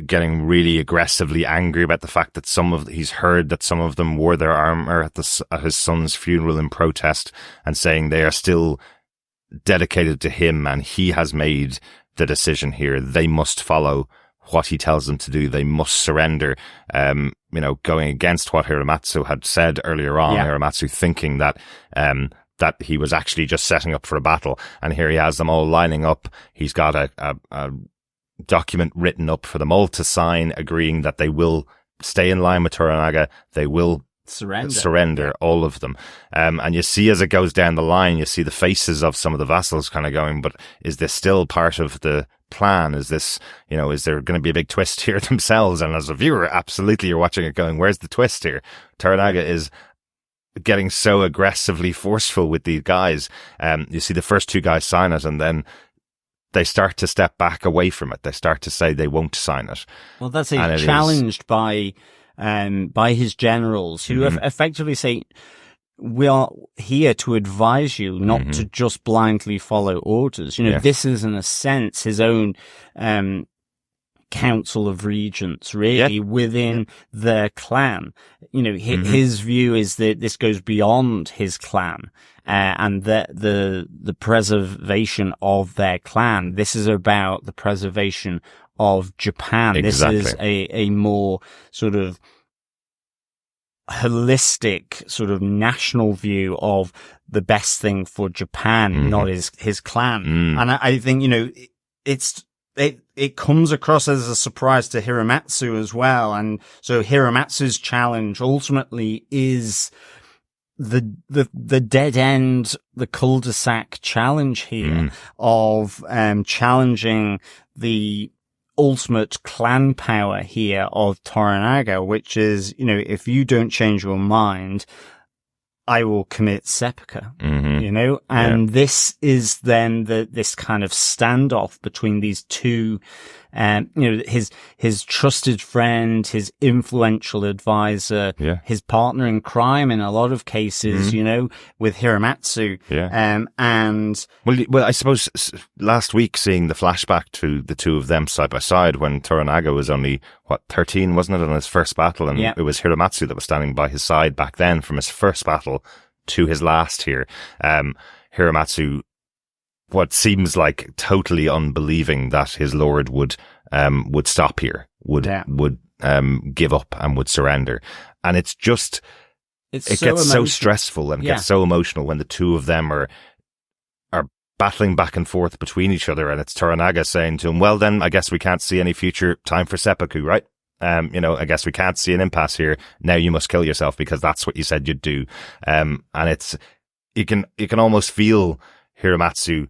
getting really aggressively angry about the fact that he's heard that some of them wore their armor at his son's funeral in protest, and saying they are still dedicated to him and he has made the decision here. They must follow what he tells them to do. They must surrender, going against what Hiramatsu had said earlier on. Yeah. Hiramatsu thinking that he was actually just setting up for a battle. And here he has them all lining up. He's got a document written up for them all to sign, agreeing that they will stay in line with Toranaga. They will surrender, all of them. And you see as it goes down the line, you see the faces of some of the vassals kind of going, but is this still part of the plan? Is this, is there going to be a big twist here themselves? And as a viewer, absolutely, you're watching it going, where's the twist here? Toranaga is getting so aggressively forceful with these guys. You see the first two guys sign it, and then they start to step back away from it. They start to say they won't sign it. Well, that's challenged by his generals who effectively say, we are here to advise you not to just blindly follow orders. You know, this is in a sense his own, council of regents really within their clan. You know, his view is that this goes beyond his clan, and that the preservation of their clan. This is about the preservation of Japan. Exactly. This is a more sort of holistic sort of national view of the best thing for Japan, not his clan. And I think, you know, it comes across as a surprise to Hiramatsu as well. And so Hiramatsu's challenge ultimately is the dead end, the cul-de-sac challenge here of, challenging the ultimate clan power here of Toranaga, which is, you know, if you don't change your mind, I will commit seppuku, you know, and this is then this kind of standoff between these two, you know, his trusted friend, his influential advisor, his partner in crime in a lot of cases, you know, with Hiramatsu. And well, I suppose last week seeing the flashback to the two of them side by side when Toranaga was only, 13, wasn't it, on his first battle? And it was Hiramatsu that was standing by his side back then from his first battle to his last here. Hiramatsu, what seems like totally unbelieving that his lord would stop here, would give up and would surrender. And it gets so stressful and gets so emotional when the two of them are battling back and forth between each other, and it's Toranaga saying to him, well then, I guess we can't see any future time for seppuku, right? You know, I guess we can't see an impasse here. Now you must kill yourself because that's what you said you'd do. And you can almost feel Hiramatsu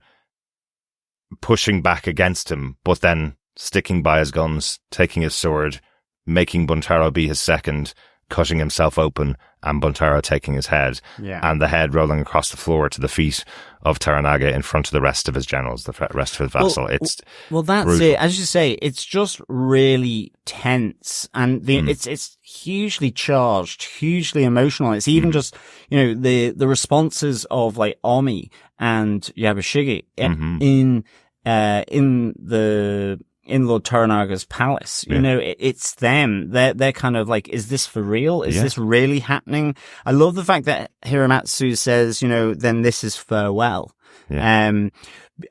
pushing back against him, but then sticking by his guns, taking his sword, making Buntaro be his second, cutting himself open, and Buntaro taking his head, and the head rolling across the floor to the feet of Toranaga in front of the rest of his generals, the rest of his vassal. That's brutal. It. As you say, it's just really tense, and it's hugely charged, hugely emotional. It's even just, you know, the responses of like Omi and Yabushige in Lord Toranaga's palace. You know, it's them. They're kind of like, is this for real? Is this really happening? I love the fact that Hiramatsu says, you know, then this is farewell. And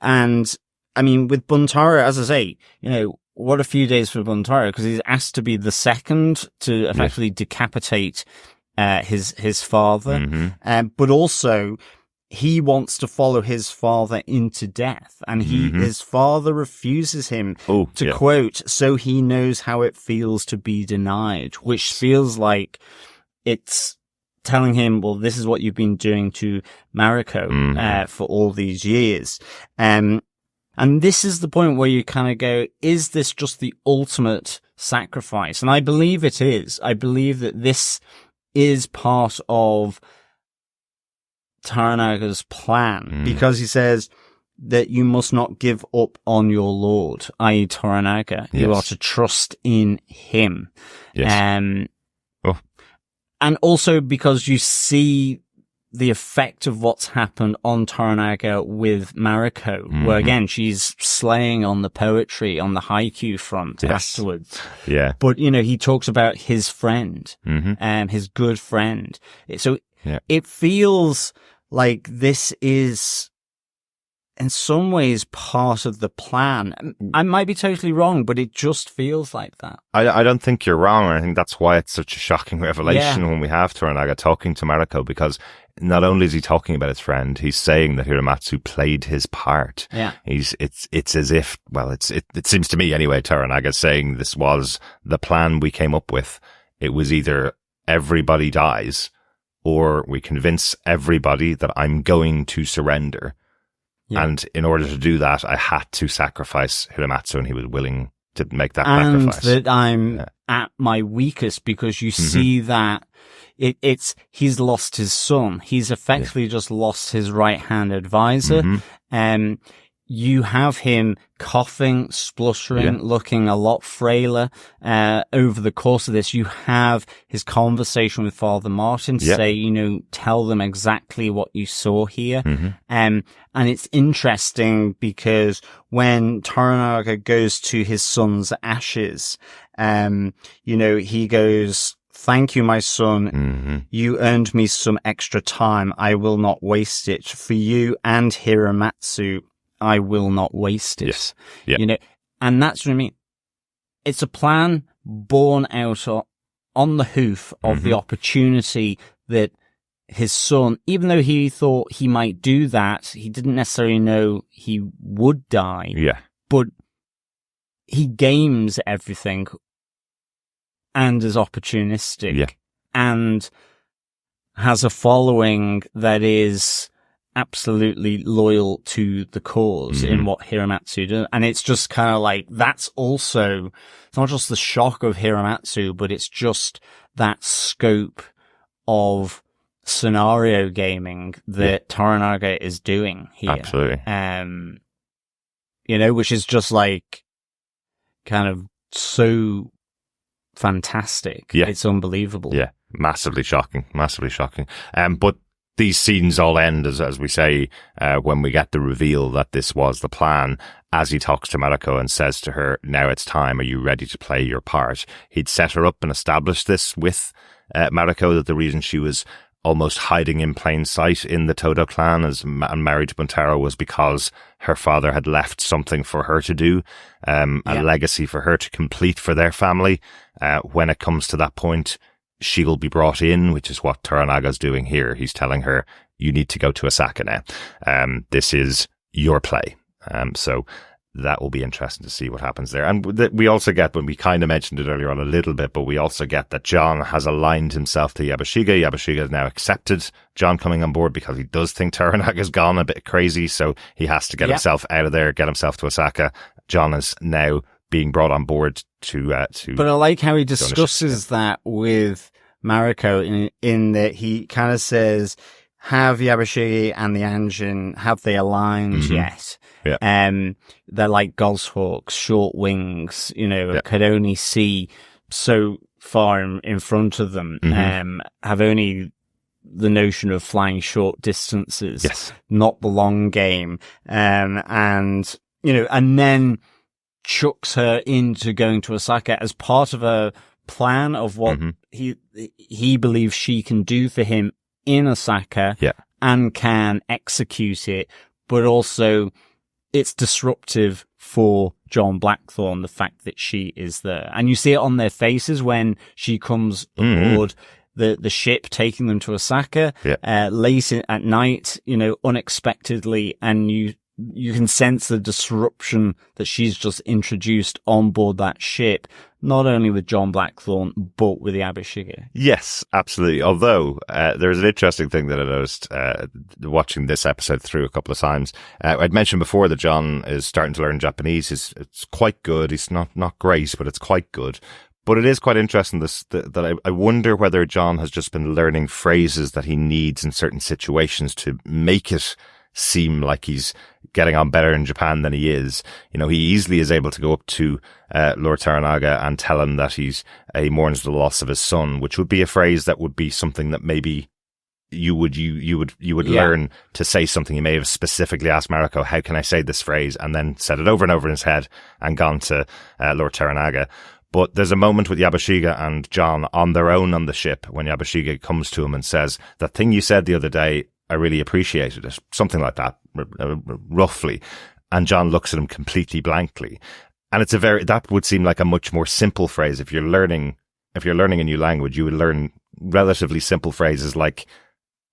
I mean, with Buntaro, as I say, you know, what a few days for Buntaro, because he's asked to be the second to effectively decapitate, his father. But also, he wants to follow his father into death, and his father refuses him to quote, so he knows how it feels to be denied, which feels like it's telling him, well, this is what you've been doing to Mariko, for all these years. And this is the point where you kind of go, is this just the ultimate sacrifice? And I believe it is. I believe that this is part of Toranaga's plan, because he says that you must not give up on your lord, i.e. Toranaga. You are to trust in him. And also because you see the effect of what's happened on Toranaga with Mariko, where again, she's slaying on the poetry, on the haiku front afterwards. But, you know, he talks about his friend, his good friend. So it feels like this is in some ways part of the plan. I might be totally wrong, but it just feels like that. I don't think you're wrong. I think that's why it's such a shocking revelation when we have Toranaga talking to Mariko, because not only is he talking about his friend, he's saying that Hiramatsu played his part. It's as if, well, it seems to me anyway, Toranaga saying this was the plan we came up with. It was either everybody dies, or we convince everybody that I'm going to surrender. And in order to do that, I had to sacrifice Hiramatsu, and he was willing to make that sacrifice. And that I'm at my weakest, because you see that he's lost his son. He's effectively just lost his right-hand advisor. you have him coughing, spluttering, looking a lot frailer. Over the course of this, you have his conversation with Father Martin to say, tell them exactly what you saw here. And it's interesting because when Toranaga goes to his son's ashes, he goes, "Thank you, my son. You earned me some extra time. I will not waste it. For you and Hiramatsu, I will not waste it." And that's what I mean. It's a plan born out on the hoof of the opportunity that his son, even though he thought he might do that, he didn't necessarily know he would die. Yeah. But he games everything and is opportunistic and has a following that is absolutely loyal to the cause in what Hiramatsu does. And it's just kind of like, that's also, it's not just the shock of Hiramatsu, but it's just that scope of scenario gaming that Toranaga is doing here. Absolutely. Which is just like kind of so fantastic. Yeah. It's unbelievable. Yeah. Massively shocking. But these scenes all end, as we say, when we get the reveal that this was the plan, as he talks to Mariko and says to her, "Now it's time. Are you ready to play your part?" He'd set her up and established this with Mariko, that the reason she was almost hiding in plain sight in the Todo clan and married to Buntaro was because her father had left something for her to do, a legacy for her to complete for their family. When it comes to that point, she'll be brought in, which is what Toranaga's doing here. He's telling her, you need to go to Osaka now. This is your play. So that will be interesting to see what happens there. And we also get, when we kind of mentioned it earlier on a little bit, but we also get that John has aligned himself to Yabashige. Yabashige has now accepted John coming on board because he does think Toranaga's gone a bit crazy. So he has to get himself out of there, get himself to Osaka. John is now being brought on board to But I like how he discusses that with Mariko in that he kind of says, have Yabashige and the Anjin, have they aligned yet? Yeah. They're like goshawks, short wings, could only see so far in front of them, have only the notion of flying short distances, not the long game. And then chucks her into going to Osaka as part of a plan of what he believes she can do for him in Osaka and can execute it, but also it's disruptive for John Blackthorne, the fact that she is there. And you see it on their faces when she comes aboard the ship taking them to Osaka, late at night, unexpectedly, and you can sense the disruption that she's just introduced on board that ship, not only with John Blackthorne, but with the Yabashige. Yes, absolutely. Although there's an interesting thing that I noticed watching this episode through a couple of times. I'd mentioned before that John is starting to learn Japanese. It's quite good. He's not great, but it's quite good. But it is quite interesting that I wonder whether John has just been learning phrases that he needs in certain situations to make it seem like he's getting on better in Japan than he is. He easily is able to go up to Lord Toranaga and tell him that he mourns the loss of his son, which would be a phrase that would be something that maybe you would learn to say something. You may have specifically asked Mariko, how can I say this phrase? And then said it over and over in his head and gone to Lord Toranaga. But there's a moment with Yabashige and John on their own on the ship when Yabashige comes to him and says, that thing you said the other day, I really appreciated it. Something like that, roughly. And John looks at him completely blankly. And that would seem like a much more simple phrase. If you're learning a new language, you would learn relatively simple phrases like,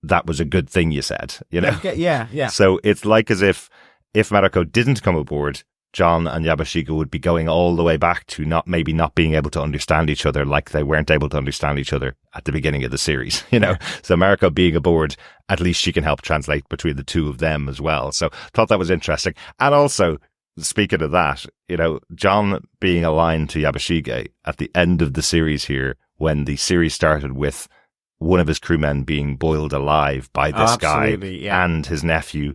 that was a good thing you said, Yeah. So it's like as if Mariko didn't come aboard, John and Yabashige would be going all the way back to not being able to understand each other like they weren't able to understand each other at the beginning of the series, So Mariko being aboard, at least she can help translate between the two of them as well. So thought that was interesting. And also, speaking of that, John being aligned to Yabashige at the end of the series here, when the series started with one of his crewmen being boiled alive by this guy and his nephew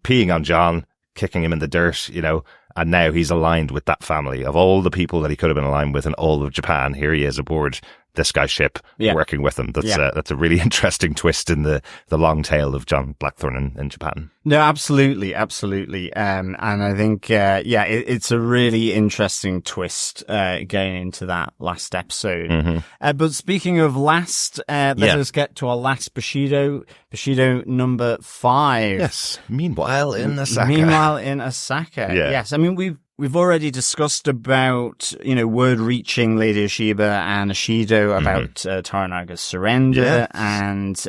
peeing on John, kicking him in the dirt, and now he's aligned with that family. Of all the people that he could have been aligned with in all of Japan, here he is aboard this guy's ship, working with him. That's a really interesting twist in the long tale of John Blackthorne in Japan. No, absolutely. And I think, it's a really interesting twist, going into that last episode. Mm-hmm. But speaking of last, let us get to our last Bushido number 5. Yes. Meanwhile in Osaka. Yes. I mean, we've already discussed about, word reaching Lady Oshiba and Ishido about Toranaga's surrender and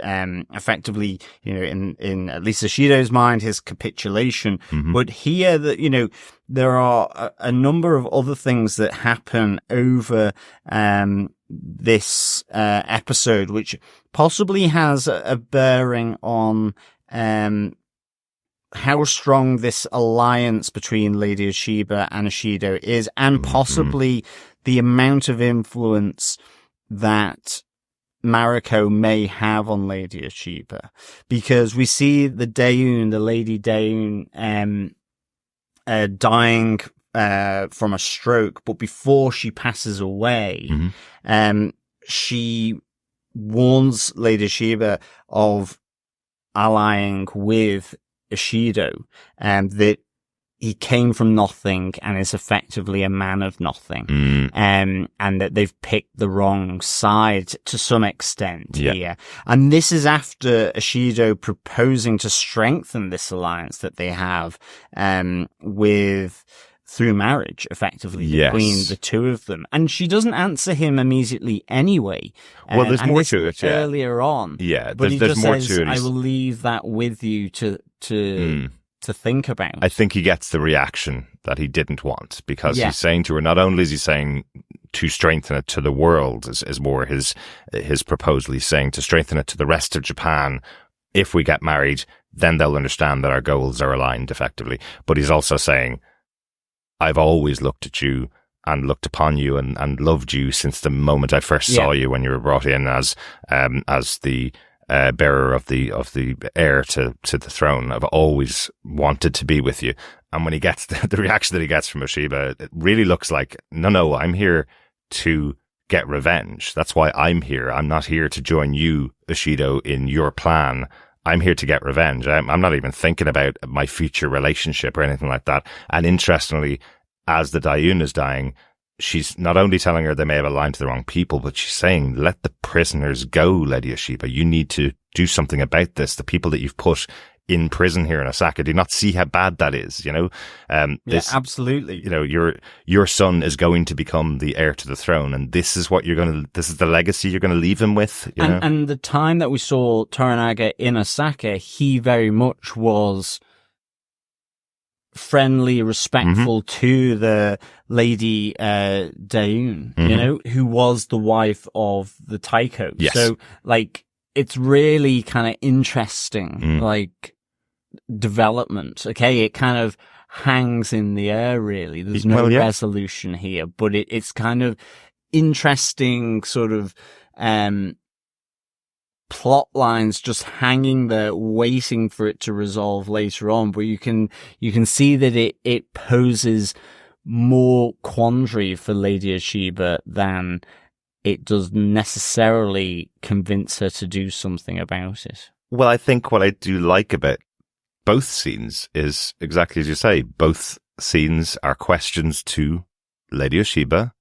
effectively, in at least Ishido's mind, his capitulation. But here, there are a number of other things that happen over this episode, which possibly has a bearing on how strong this alliance between Lady Oshiba and Ishido is, and possibly the amount of influence that Mariko may have on Lady Oshiba. Because we see the Lady Daeun, dying from a stroke, but before she passes away, she warns Lady Oshiba of allying with Ishido, that he came from nothing and is effectively a man of nothing, and that they've picked the wrong side to some extent here. And this is after Ishido proposing to strengthen this alliance that they have through marriage, effectively, between the two of them. And she doesn't answer him immediately anyway. Well, there's more to it, earlier on. Yeah, but there's more to it. I will leave that with you to think about. I think he gets the reaction that he didn't want, because he's saying to her, not only is he saying to strengthen it to the world, is more his proposal. He's saying to strengthen it to the rest of Japan. If we get married, then they'll understand that our goals are aligned effectively. But he's also saying, I've always looked at you and looked upon you and loved you since the moment I first saw you, when you were brought in as the bearer of the heir to the throne. I've always wanted to be with you. And when he gets the reaction that he gets from Oshiba, it really looks like, no, I'm here to get revenge. That's why I'm here. I'm not here to join you, Ishido, in your plan. I'm here to get revenge. I'm not even thinking about my future relationship or anything like that. And interestingly, as the Daeun is dying, she's not only telling her they may have aligned to the wrong people, but she's saying, let the prisoners go, Lady Oshiba. You need to do something about this. The people that you've put in prison here in Osaka do not see how bad that is, absolutely. Your son is going to become the heir to the throne, and this is the legacy you're going to leave him with. And the time that we saw Toranaga in Osaka, he very much was friendly, respectful to the Lady Daeun, who was the wife of the Taiko. Yes. So, it's really kind of interesting, development. Okay, it kind of hangs in the air, really. There's no resolution here, but it's kind of interesting sort of plot lines just hanging there, waiting for it to resolve later on. But you can see that it poses more quandary for Lady Oshiba than it does necessarily convince her to do something about it. Well, I think what I do like about both scenes is exactly as you say. Both scenes are questions to Lady Oshiba,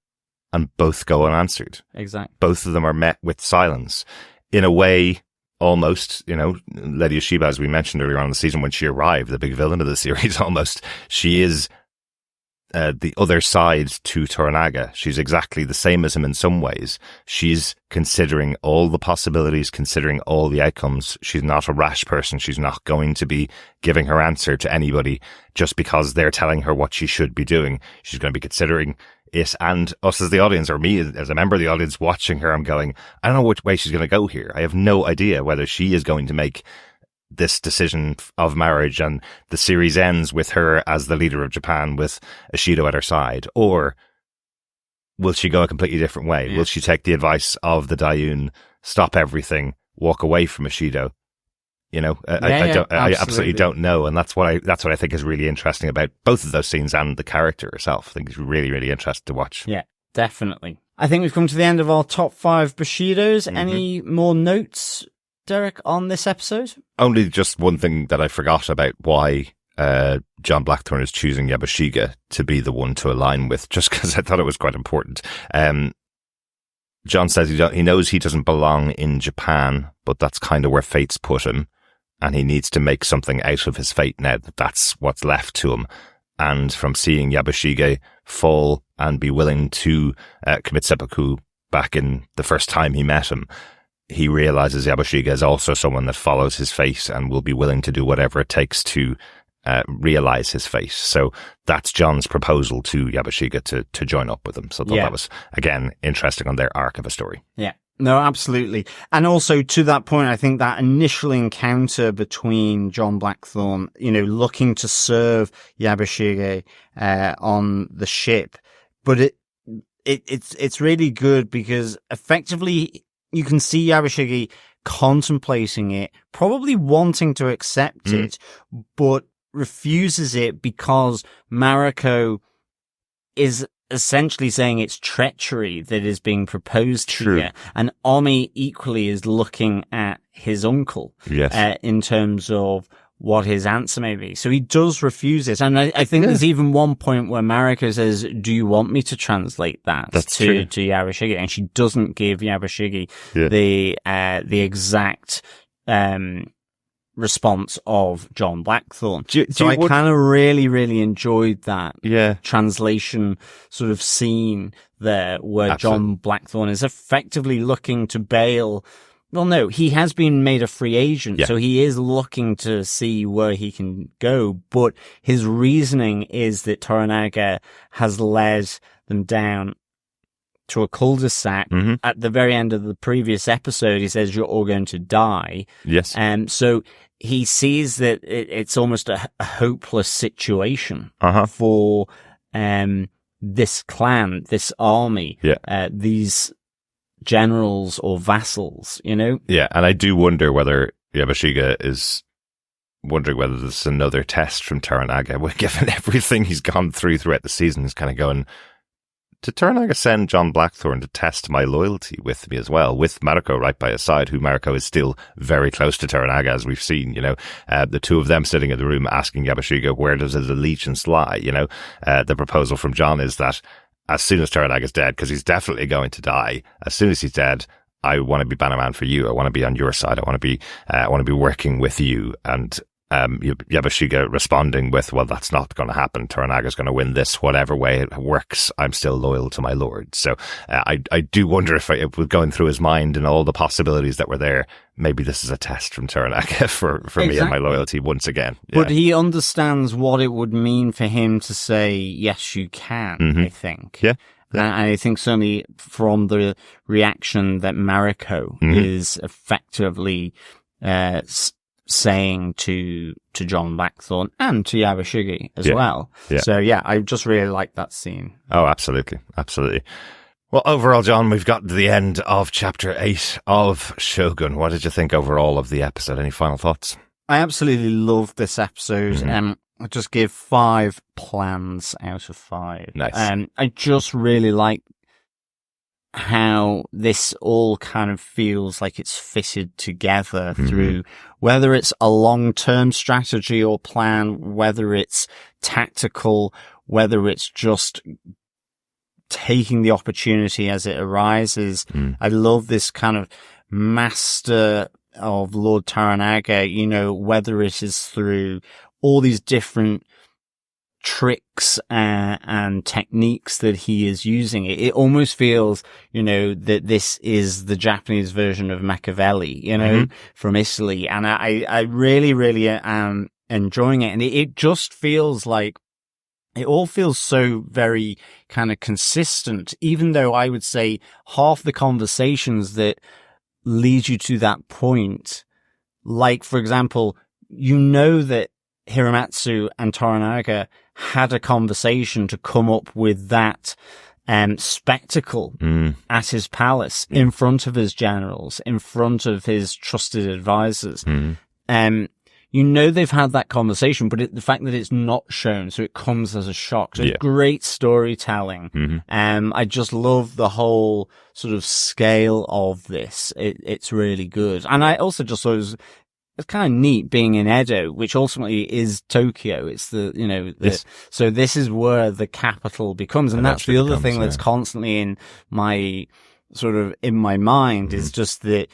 and both go unanswered. Exactly. Both of them are met with silence. In a way, almost, Lady Oshiba, as we mentioned earlier on in the season, when she arrived, the big villain of the series, almost, she is the other side to Toranaga. She's exactly the same as him in some ways. She's considering all the possibilities, considering all the outcomes. She's not a rash person. She's not going to be giving her answer to anybody just because they're telling her what she should be doing. She's going to be considering it, and us as the audience, or me as a member of the audience watching her, I'm going, I don't know which way she's going to go here. I have no idea whether she is going to make this decision of marriage and the series ends with her as the leader of Japan with Ishido at her side, or will she go a completely different way? Yeah. Will she take the advice of the Daeun, stop everything, walk away from Ishido, You know, Yeah, I absolutely don't know. And that's what I think is really interesting about both of those scenes and the character herself. I think it's really, really interesting to watch. Yeah, definitely. I think we've come to the end of our top 5 Bushidos. Any more notes, Derek, on this episode? Only just one thing that I forgot about why John Blackthorne is choosing Yabashige to be the one to align with, just because I thought it was quite important. John says he knows he doesn't belong in Japan, but that's kind of where fate's put him, and he needs to make something out of his fate now that that's what's left to him. And from seeing Yabashige fall and be willing to commit seppuku back in the first time he met him, he realizes Yabashige is also someone that follows his fate and will be willing to do whatever it takes to realize his fate. So that's John's proposal to Yabashige to join up with him. So I thought that was, again, interesting on their arc of a story. Yeah. No, absolutely. And also to that point, I think that initial encounter between John Blackthorne, you know, looking to serve Yabashige, on the ship, but it's really good because effectively you can see Yabashige contemplating it, probably wanting to accept it, but refuses it because Mariko is essentially saying it's treachery that is being proposed here. And Omi equally is looking at his uncle in terms of what his answer may be. So he does refuse it. And I think there's even one point where Mariko says, do you want me to translate that to Yabashige? And she doesn't give Yabashige the exact response of John Blackthorne. So I kind of really, really enjoyed that translation sort of scene there where John Blackthorne is effectively looking to bail. Well, no, he has been made a free agent, so he is looking to see where he can go, but his reasoning is that Toranaga has led them down to a cul-de-sac. At the very end of the previous episode, he says, you're all going to die. Yes. So he sees that it's almost a hopeless situation for this clan, this army, these generals or vassals, you know? Yeah, and I do wonder whether Yabashige is wondering whether this is another test from Toranaga, given everything he's gone throughout the season. He's kind of going, did Toranaga send John Blackthorne to test my loyalty with me as well, with Mariko right by his side, who Mariko is still very close to Toranaga, as we've seen, you know, the two of them sitting in the room asking Yabashige, where does his allegiance lie? You know, the proposal from John is that as soon as Toranaga's dead, because he's definitely going to die, as soon as he's dead, I want to be Bannerman for you. I want to be on your side. I want to be working with you. And Yabashige responding with, well, that's not going to happen. Toranaga's going to win this, whatever way it works. I'm still loyal to my lord. So I do wonder if it was going through his mind and all the possibilities that were there. Maybe this is a test from Toranaga for me and my loyalty once again. Yeah. But he understands what it would mean for him to say, yes, you can, I think. Yeah. And I think certainly from the reaction that Mariko is effectively saying to John Blackthorne and to Yabashige as well. Yeah. So yeah, I just really like that scene. Oh, absolutely. Absolutely. Well, overall, John, we've got to the end of chapter 8 of Shogun. What did you think overall of the episode? Any final thoughts? I absolutely loved this episode. I just give 5 plans out of 5. Nice. I just really like how this all kind of feels like it's fitted together through whether it's a long-term strategy or plan, whether it's tactical, whether it's just taking the opportunity as it arises. I love this kind of master of Lord Toranaga, you know, whether it is through all these different tricks and techniques that he is using. It almost feels, you know, that this is the Japanese version of Machiavelli, you know, from Italy. And I really, really am enjoying it. And it just feels like it all feels so very kind of consistent, even though I would say half the conversations that lead you to that point, like, for example, you know that Hiramatsu and Toranaga had a conversation to come up with that spectacle at his palace in front of his generals, in front of his trusted advisors. you know they've had that conversation, but the fact that it's not shown, so it comes as a shock. So it's great storytelling. I just love the whole sort of scale of this. It's really good. And I also just thought it's kind of neat being in Edo, which ultimately is Tokyo. It's so this is where the capital becomes. And that's the other thing that's constantly in my mind is just that,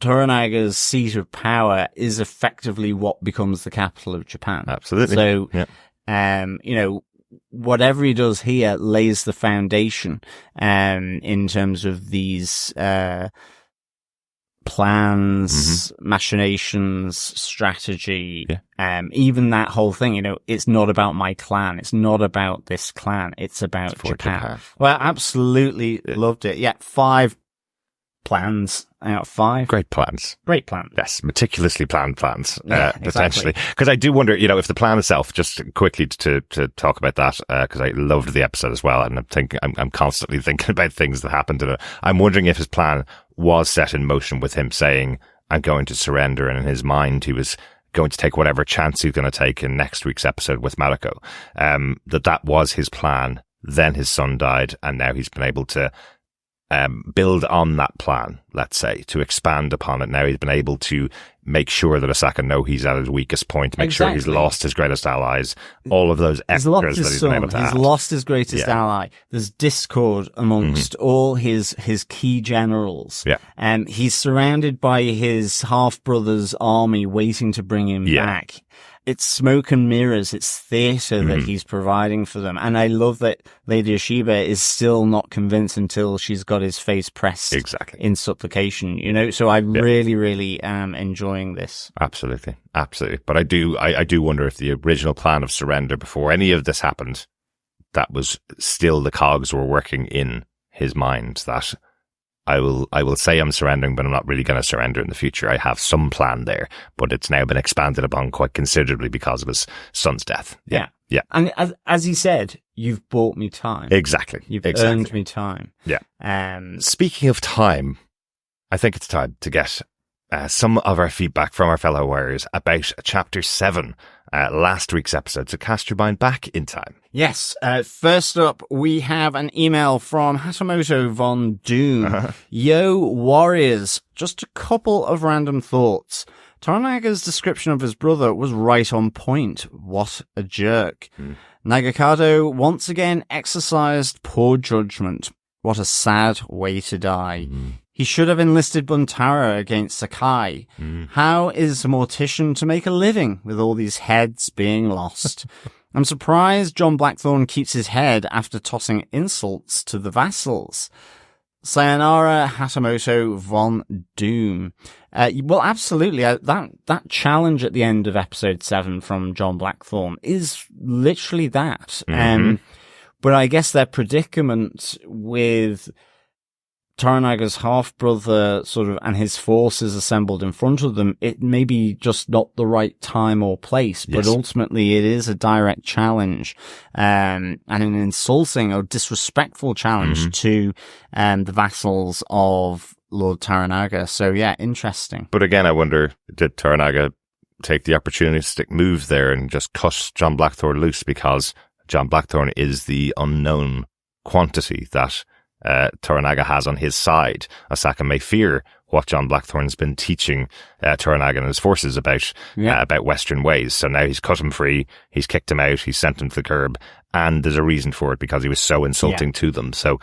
Toranaga's seat of power is effectively what becomes the capital of Japan. Absolutely. So, whatever he does here lays the foundation, in terms of these, plans, machinations, strategy, even that whole thing, it's not about my clan. It's not about this clan. It's about Japan. Well, I absolutely loved it. Yeah. 5 plans out of 5. Great plans. Great plans. Yes, meticulously planned plans, exactly. potentially. Because I do wonder, if the plan itself, just quickly to talk about that, because I loved the episode as well, and I'm constantly thinking about things that happened in it. I'm wondering if his plan was set in motion with him saying, I'm going to surrender, and in his mind he was going to take whatever chance he's going to take in next week's episode with Mariko. That was his plan. Then his son died, and now he's been able to build on that plan, let's say, to expand upon it. Now he's been able to make sure that Osaka know he's at his weakest point, make sure he's lost his greatest allies, all of those extras that he's been able to add. He's lost his greatest ally. There's discord amongst all his key generals. Yeah. He's surrounded by his half-brother's army waiting to bring him back. It's smoke and mirrors. It's theatre that he's providing for them. And I love that Lady Oshiba is still not convinced until she's got his face pressed in supplication, So I really, really am enjoying this. Absolutely. Absolutely. But I do wonder if the original plan of surrender before any of this happened, that was still the cogs were working in his mind, that I will say I'm surrendering, but I'm not really going to surrender in the future. I have some plan there, but it's now been expanded upon quite considerably because of his son's death. Yeah. Yeah. And as he said, you've bought me time. Exactly. You've earned me time. Yeah. Speaking of time, I think it's time to get some of our feedback from our fellow warriors about Chapter 7, last week's episode. So cast your mind back in time. Yes. First up, we have an email from Hatamoto von Doom. Yo, warriors. Just a couple of random thoughts. Toranaga's description of his brother was right on point. What a jerk. Nagakado once again exercised poor judgment. What a sad way to die. He should have enlisted Buntaro against Sakai. How is a mortician to make a living with all these heads being lost? I'm surprised John Blackthorne keeps his head after tossing insults to the vassals. Sayonara, Hatamoto von Doom. Well, absolutely. That challenge at the end of episode 7 from John Blackthorne is literally that. But I guess their predicament with Toranaga's half-brother and his forces assembled in front of them, it may be just not the right time or place, but ultimately it is a direct challenge, and an insulting or disrespectful challenge to, the vassals of Lord Toranaga. So yeah, interesting. But again, I wonder, did Toranaga take the opportunistic move there and just cut John Blackthorne loose because John Blackthorne is the unknown quantity that Toranaga has on his side? Osaka may fear what John Blackthorne's been teaching Toranaga and his forces about Western ways. So now he's cut him free, he's kicked him out, he's sent him to the curb, and there's a reason for it because he was so insulting to them. So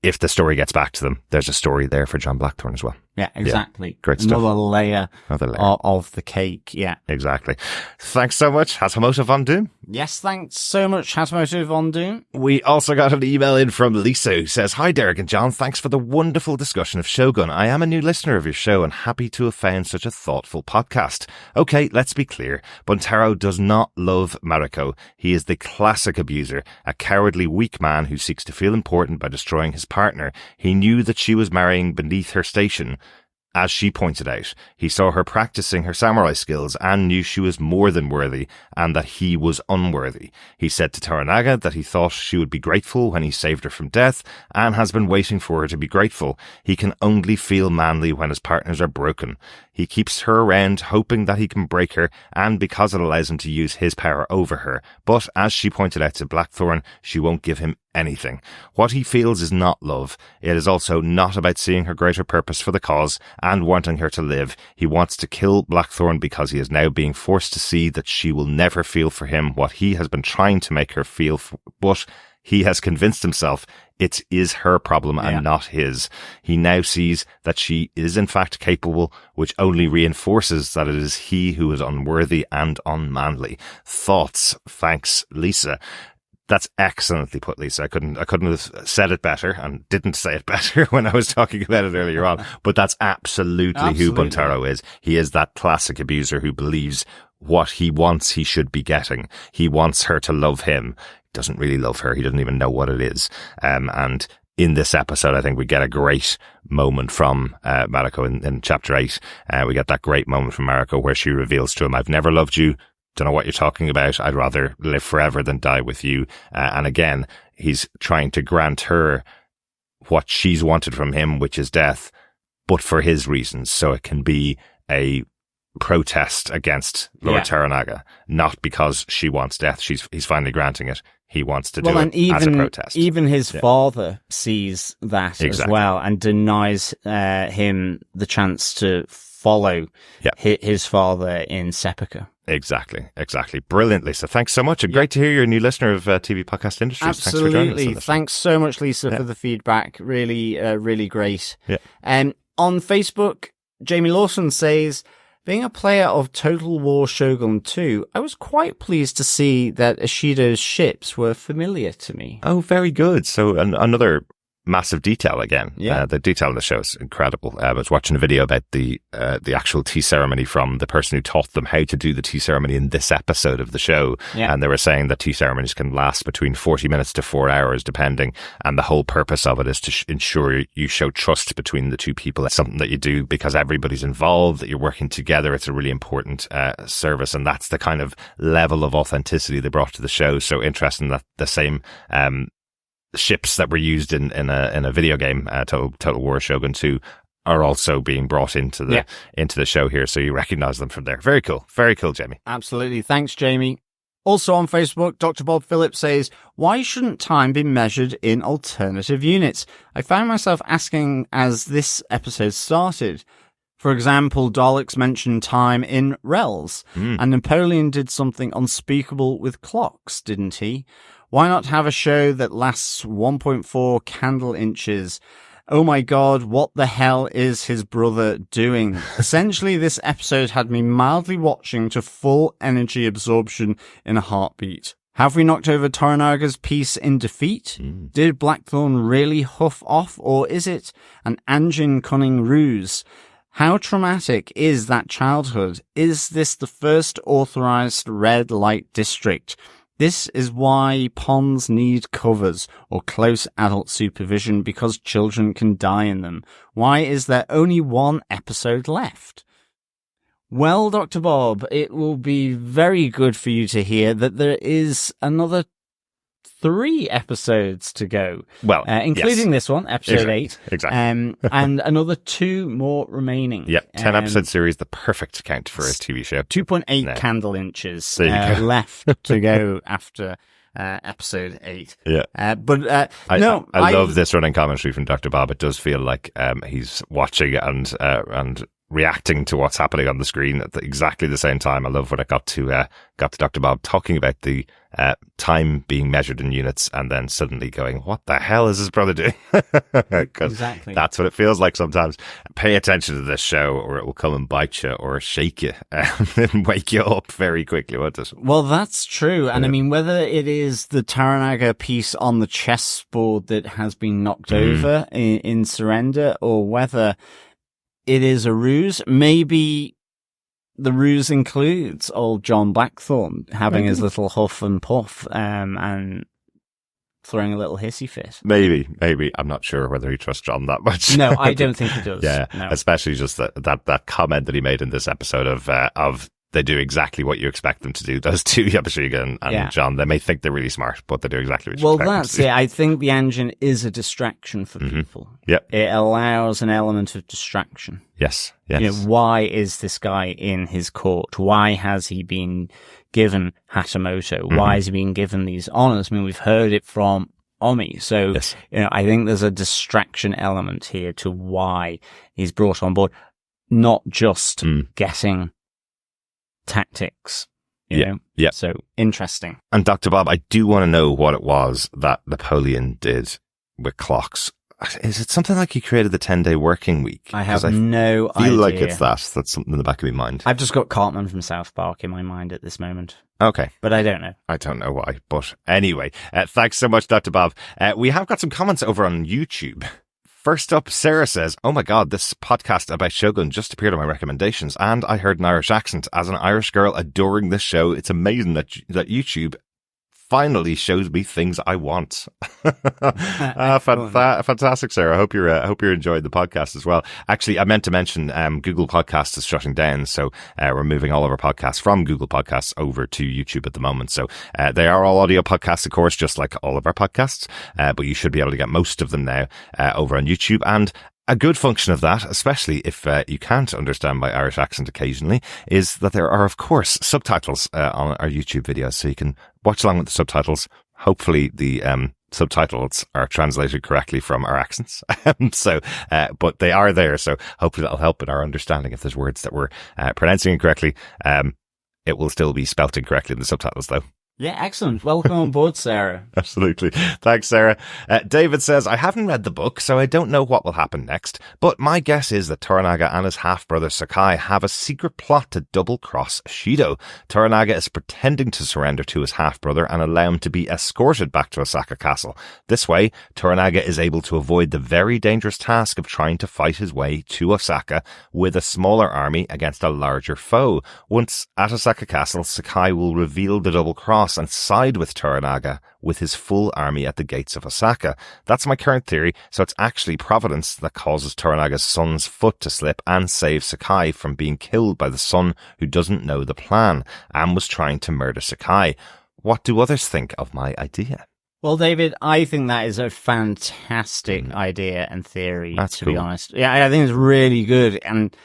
if the story gets back to them, there's a story there for John Blackthorne as well. Yeah, exactly. Yeah, great stuff. Another layer of the cake. Yeah. Exactly. Thanks so much, Hatamoto von Doom. Yes, thanks so much, Hatamoto von Doom. We also got an email in from Lisa who says, Hi Derek and John, thanks for the wonderful discussion of Shogun. I am a new listener of your show and happy to have found such a thoughtful podcast. Okay, let's be clear. Buntaro does not love Mariko. He is the classic abuser, a cowardly, weak man who seeks to feel important by destroying his partner. He knew that she was marrying beneath her station. As she pointed out, he saw her practicing her samurai skills and knew she was more than worthy and that he was unworthy. He said to Toranaga that he thought she would be grateful when he saved her from death and has been waiting for her to be grateful. He can only feel manly when his partners are broken. He keeps her around hoping that he can break her and because it allows him to use his power over her. But as she pointed out to Blackthorn, she won't give him anything. What he feels is not love. It is also not about seeing her greater purpose for the cause and wanting her to live. He wants to kill Blackthorn because he is now being forced to see that she will never feel for him what he has been trying to make her feel, but he has convinced himself it is her problem and not his. He now sees that she is in fact capable, which only reinforces that it is he who is unworthy and unmanly. Thoughts? Thanks, Lisa. That's excellently put, Lisa. I couldn't have said it better and didn't say it better when I was talking about it earlier on. But that's absolutely who Buntaro is. He is that classic abuser who believes what he wants he should be getting. He wants her to love him. Doesn't really love her. He doesn't even know what it is. And in this episode, I think we get a great moment from Mariko in chapter 8. We get that great moment from Mariko where she reveals to him, I've never loved you. Don't know what you're talking about. I'd rather live forever than die with you. And again, he's trying to grant her what she's wanted from him, which is death, but for his reasons. So it can be a protest against Lord Toranaga, not because she wants death. He's finally granting it. He wants to do it as a protest. Even his father sees that as well and denies him the chance to follow his father in Seppuku. Exactly. Brilliant, Lisa. Thanks so much. And great to hear you're a new listener of TV Podcast Industries. Absolutely. Thanks for joining us. Thanks so much, Lisa, for the feedback. Really, really great. Yeah. On Facebook, Jamie Lawson says, being a player of Total War Shogun 2, I was quite pleased to see that Ishido's ships were familiar to me. Oh, very good. So another massive detail again. Yeah. The detail in the show is incredible. I was watching a video about the actual tea ceremony from the person who taught them how to do the tea ceremony in this episode of the show. Yeah. And they were saying that tea ceremonies can last between 40 minutes to 4 hours, depending. And the whole purpose of it is to ensure you show trust between the two people. It's something that you do because everybody's involved, that you're working together. It's a really important service. And that's the kind of level of authenticity they brought to the show. So interesting that the same ships that were used in a video game, Total War Shogun 2, are also being brought into the show here, so you recognize them from there. Very cool, Jamie. Absolutely, thanks, Jamie. Also on Facebook, Dr. Bob Phillips says, why shouldn't time be measured in alternative units? I found myself asking as this episode started. For example, Daleks mentioned time in rels, and Napoleon did something unspeakable with clocks, didn't he? Why not have a show that lasts 1.4 candle inches? Oh my God, what the hell is his brother doing? Essentially, this episode had me mildly watching to full energy absorption in a heartbeat. Have we knocked over Toranaga's piece in defeat? Did Blackthorn really huff off, or is it an Anjin cunning ruse? How traumatic is that childhood? Is this the first authorized red light district? This is why ponds need covers or close adult supervision, because children can die in them. Why is there only one episode left? Well, Dr. Bob, it will be very good for you to hear that there is another 3 episodes to go. Well, including this one, episode 8. Exactly. And another 2 more remaining. Yep, 10 episode series, the perfect count for a TV show. 2.8 candle inches left to go after episode 8. Yeah. I love this running commentary from Dr. Bob. It does feel like he's watching and reacting to what's happening on the screen at exactly the same time. I love when it got to Dr. Bob talking about the time being measured in units and then suddenly going, what the hell is his brother doing? Exactly. That's what it feels like sometimes. Pay attention to this show or it will come and bite you or shake you and wake you up very quickly, won't it? Well, that's true. And I mean, whether it is the Toranaga piece on the chessboard that has been knocked over in Surrender, or whether it is a ruse, maybe the ruse includes old John Blackthorn having his little huff and puff, and throwing a little hissy fit. Maybe. I'm not sure whether he trusts John that much. No, I don't think he does. Yeah, no. especially just that comment that he made in this episode of they do exactly what you expect them to do. Those two, Yabashiriga and John, they may think they're really smart, but they do exactly what you expect them to do. That's it. I think the engine is a distraction for people. Yep. It allows an element of distraction. Yes. Why is this guy in his court? Why has he been given Hatamoto? Why has he been given these honors? I mean, we've heard it from Omi. So, I think there's a distraction element here to why he's brought on board, not just getting tactics, you know? Yeah. So interesting. And Dr. Bob, I do want to know what it was that Napoleon did with clocks. Is it something like he created the 10-day working week? I have no idea. I feel like it's that. That's something in the back of my mind. I've just got Cartman from South Park in my mind at this moment. Okay. But I don't know. I don't know why. But anyway, thanks so much, Dr. Bob. We have got some comments over on YouTube. First up, Sarah says, "Oh my God, this podcast about Shogun just appeared on my recommendations, and I heard an Irish accent. As an Irish girl adoring this show, it's amazing that YouTube finally shows me things I want." Fantastic, Sarah. I hope you're enjoying the podcast as well. Actually, I meant to mention Google Podcasts is shutting down, so we're moving all of our podcasts from Google Podcasts over to YouTube at the moment. So they are all audio podcasts, of course, just like all of our podcasts, but you should be able to get most of them now over on YouTube. And a good function of that, especially if you can't understand my Irish accent occasionally, is that there are, of course, subtitles on our YouTube videos, so you can watch along with the subtitles. Hopefully the subtitles are translated correctly from our accents. But they are there, so hopefully that'll help in our understanding if there's words that we're pronouncing incorrectly. It will still be spelt incorrectly in the subtitles, though. Yeah, excellent. Welcome on board, Sarah. Absolutely. Thanks, Sarah. David says, "I haven't read the book, so I don't know what will happen next, but my guess is that Toranaga and his half-brother Sakai have a secret plot to double-cross Shido. Toranaga is pretending to surrender to his half-brother and allow him to be escorted back to Osaka Castle. This way, Toranaga is able to avoid the very dangerous task of trying to fight his way to Osaka with a smaller army against a larger foe. Once at Osaka Castle, Sakai will reveal the double-cross and side with Toranaga with his full army at the gates of Osaka. That's my current theory, so it's actually Providence that causes Toranaga's son's foot to slip and save Sakai from being killed by the son who doesn't know the plan and was trying to murder Sakai. What do others think of my idea?" Well, David, I think that is a fantastic idea and theory, to be honest. Yeah, I think it's really good. And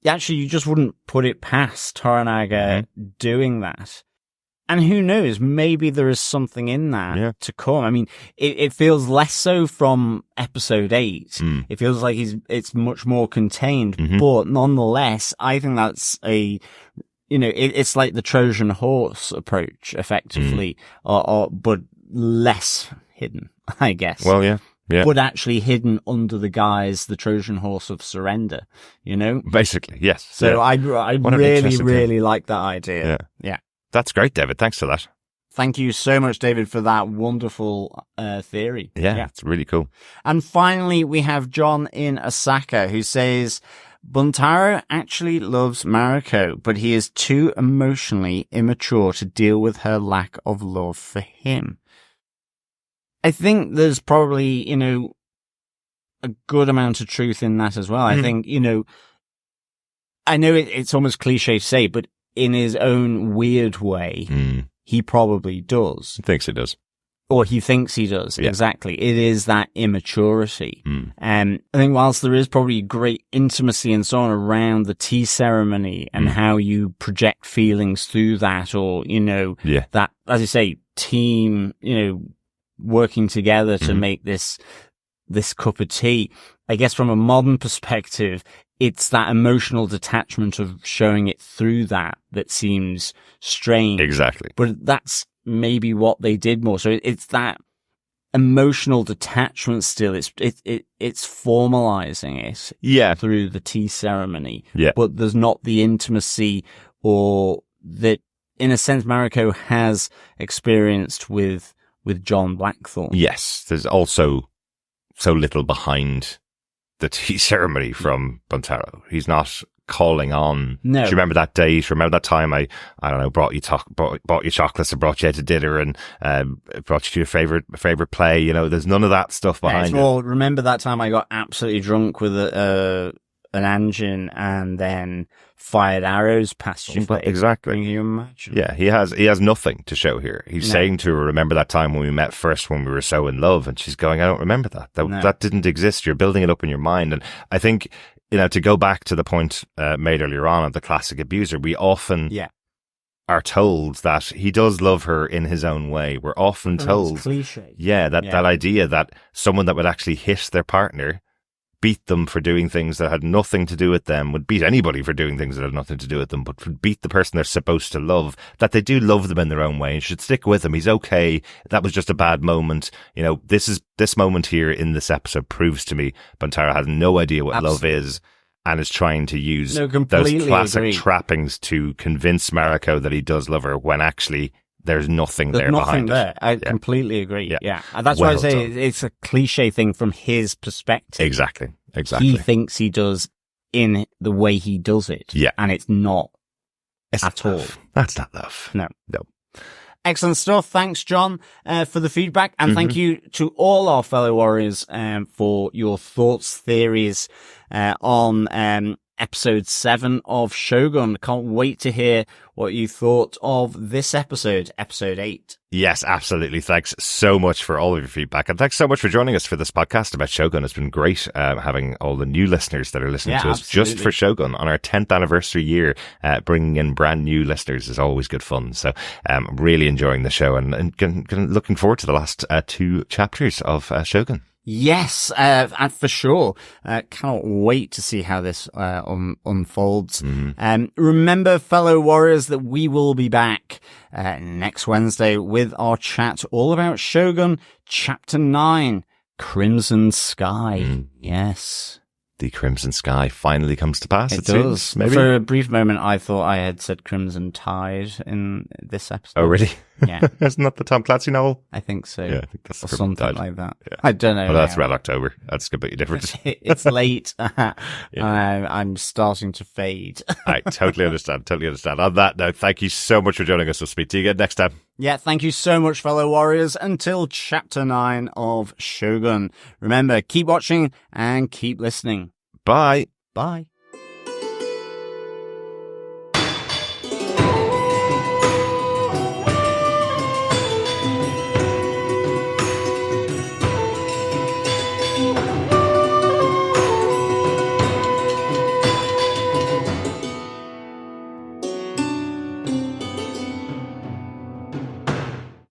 actually, you just wouldn't put it past Toranaga doing that. And who knows, maybe there is something in that to come. I mean, it feels less so from episode 8. It feels like it's much more contained, but nonetheless, I think that's it's like the Trojan horse approach, effectively, but less hidden, I guess. Well, yeah. But actually hidden under the guise, the Trojan horse of surrender, Basically, yes. So I really like that idea. Yeah. That's great, David. Thanks for that. Thank you so much, David, for that wonderful theory. Yeah, it's really cool. And finally, we have John in Osaka, who says, "Buntaro actually loves Mariko, but he is too emotionally immature to deal with her lack of love for him." I think there's probably, a good amount of truth in that as well. I think, I know it's almost cliche to say, but in his own weird way, he probably does. He thinks he does. Or he thinks he does, exactly. It is that immaturity. I think whilst there is probably great intimacy and so on around the tea ceremony and how you project feelings through that, or, that, as you say, team, working together to make this cup of tea, I guess from a modern perspective, it's that emotional detachment of showing it through that seems strange. Exactly. But that's maybe what they did more. So it's that emotional detachment still. It's formalizing it through the tea ceremony. Yeah. But there's not the intimacy or that, in a sense, Mariko has experienced with John Blackthorne. Yes. There's also so little behind the tea ceremony from Buntaro. He's not calling on. No. Do you remember that date? Remember that time I don't know, bought you chocolates and brought you out to dinner and brought you to your favorite play? You know, there's none of that stuff behind it's it. more, remember that time I got absolutely drunk with an engine and then fired arrows past your face? Exactly. Can you imagine? Yeah, he has nothing to show here. He's saying to her, remember that time when we met first, when we were so in love? And she's going, I don't remember that. That didn't exist. You're building it up in your mind. And I think, you know, to go back to the point made earlier on of the classic abuser, we often are told that he does love her in his own way. We're often told, cliche. that idea that someone that would actually hit their partner, beat them for doing things that had nothing to do with them, would beat anybody for doing things that had nothing to do with them, but would beat the person they're supposed to love, that they do love them in their own way and should stick with him. He's okay. That was just a bad moment. You know, this moment here in this episode proves to me Buntaro has no idea what love is and is trying to use those classic trappings to convince Mariko that he does love her when actually there's nothing there behind it. I completely agree. Yeah. And that's why I say it's a cliche thing from his perspective. Exactly. He thinks he does in the way he does it. Yeah. And it's not at all. That's not love. No. Excellent stuff. Thanks, John, for the feedback. And thank you to all our fellow warriors, for your thoughts, theories, on, episode 7 of Shogun. Can't wait to hear what you thought of this episode, episode 8. Yes, absolutely. Thanks so much for all of your feedback. And thanks so much for joining us for this podcast about Shogun. It's been great having all the new listeners that are listening to us just for Shogun on our 10th anniversary year. Bringing in brand new listeners is always good fun. So I'm really enjoying the show and looking forward to the last 2 chapters of Shogun. Yes, and for sure. Cannot wait to see how this unfolds. Remember, fellow warriors, that we will be back next Wednesday with our chat all about Shogun Chapter 9, Crimson Sky. Yes. The Crimson Sky finally comes to pass. It does. Maybe. For a brief moment, I thought I had said Crimson Tide in this episode. Oh, really? Yeah. Isn't that the Tom Clancy novel? I think so. Yeah, I think that's or something like that. Yeah. I don't know. Well, that's Red October. That's completely different. It's late. I'm starting to fade. I totally understand. On that note, thank you so much for joining us. We'll speak to you again next time. Yeah, thank you so much, fellow warriors. Until Chapter 9 of Shogun. Remember, keep watching and keep listening. Bye. Bye.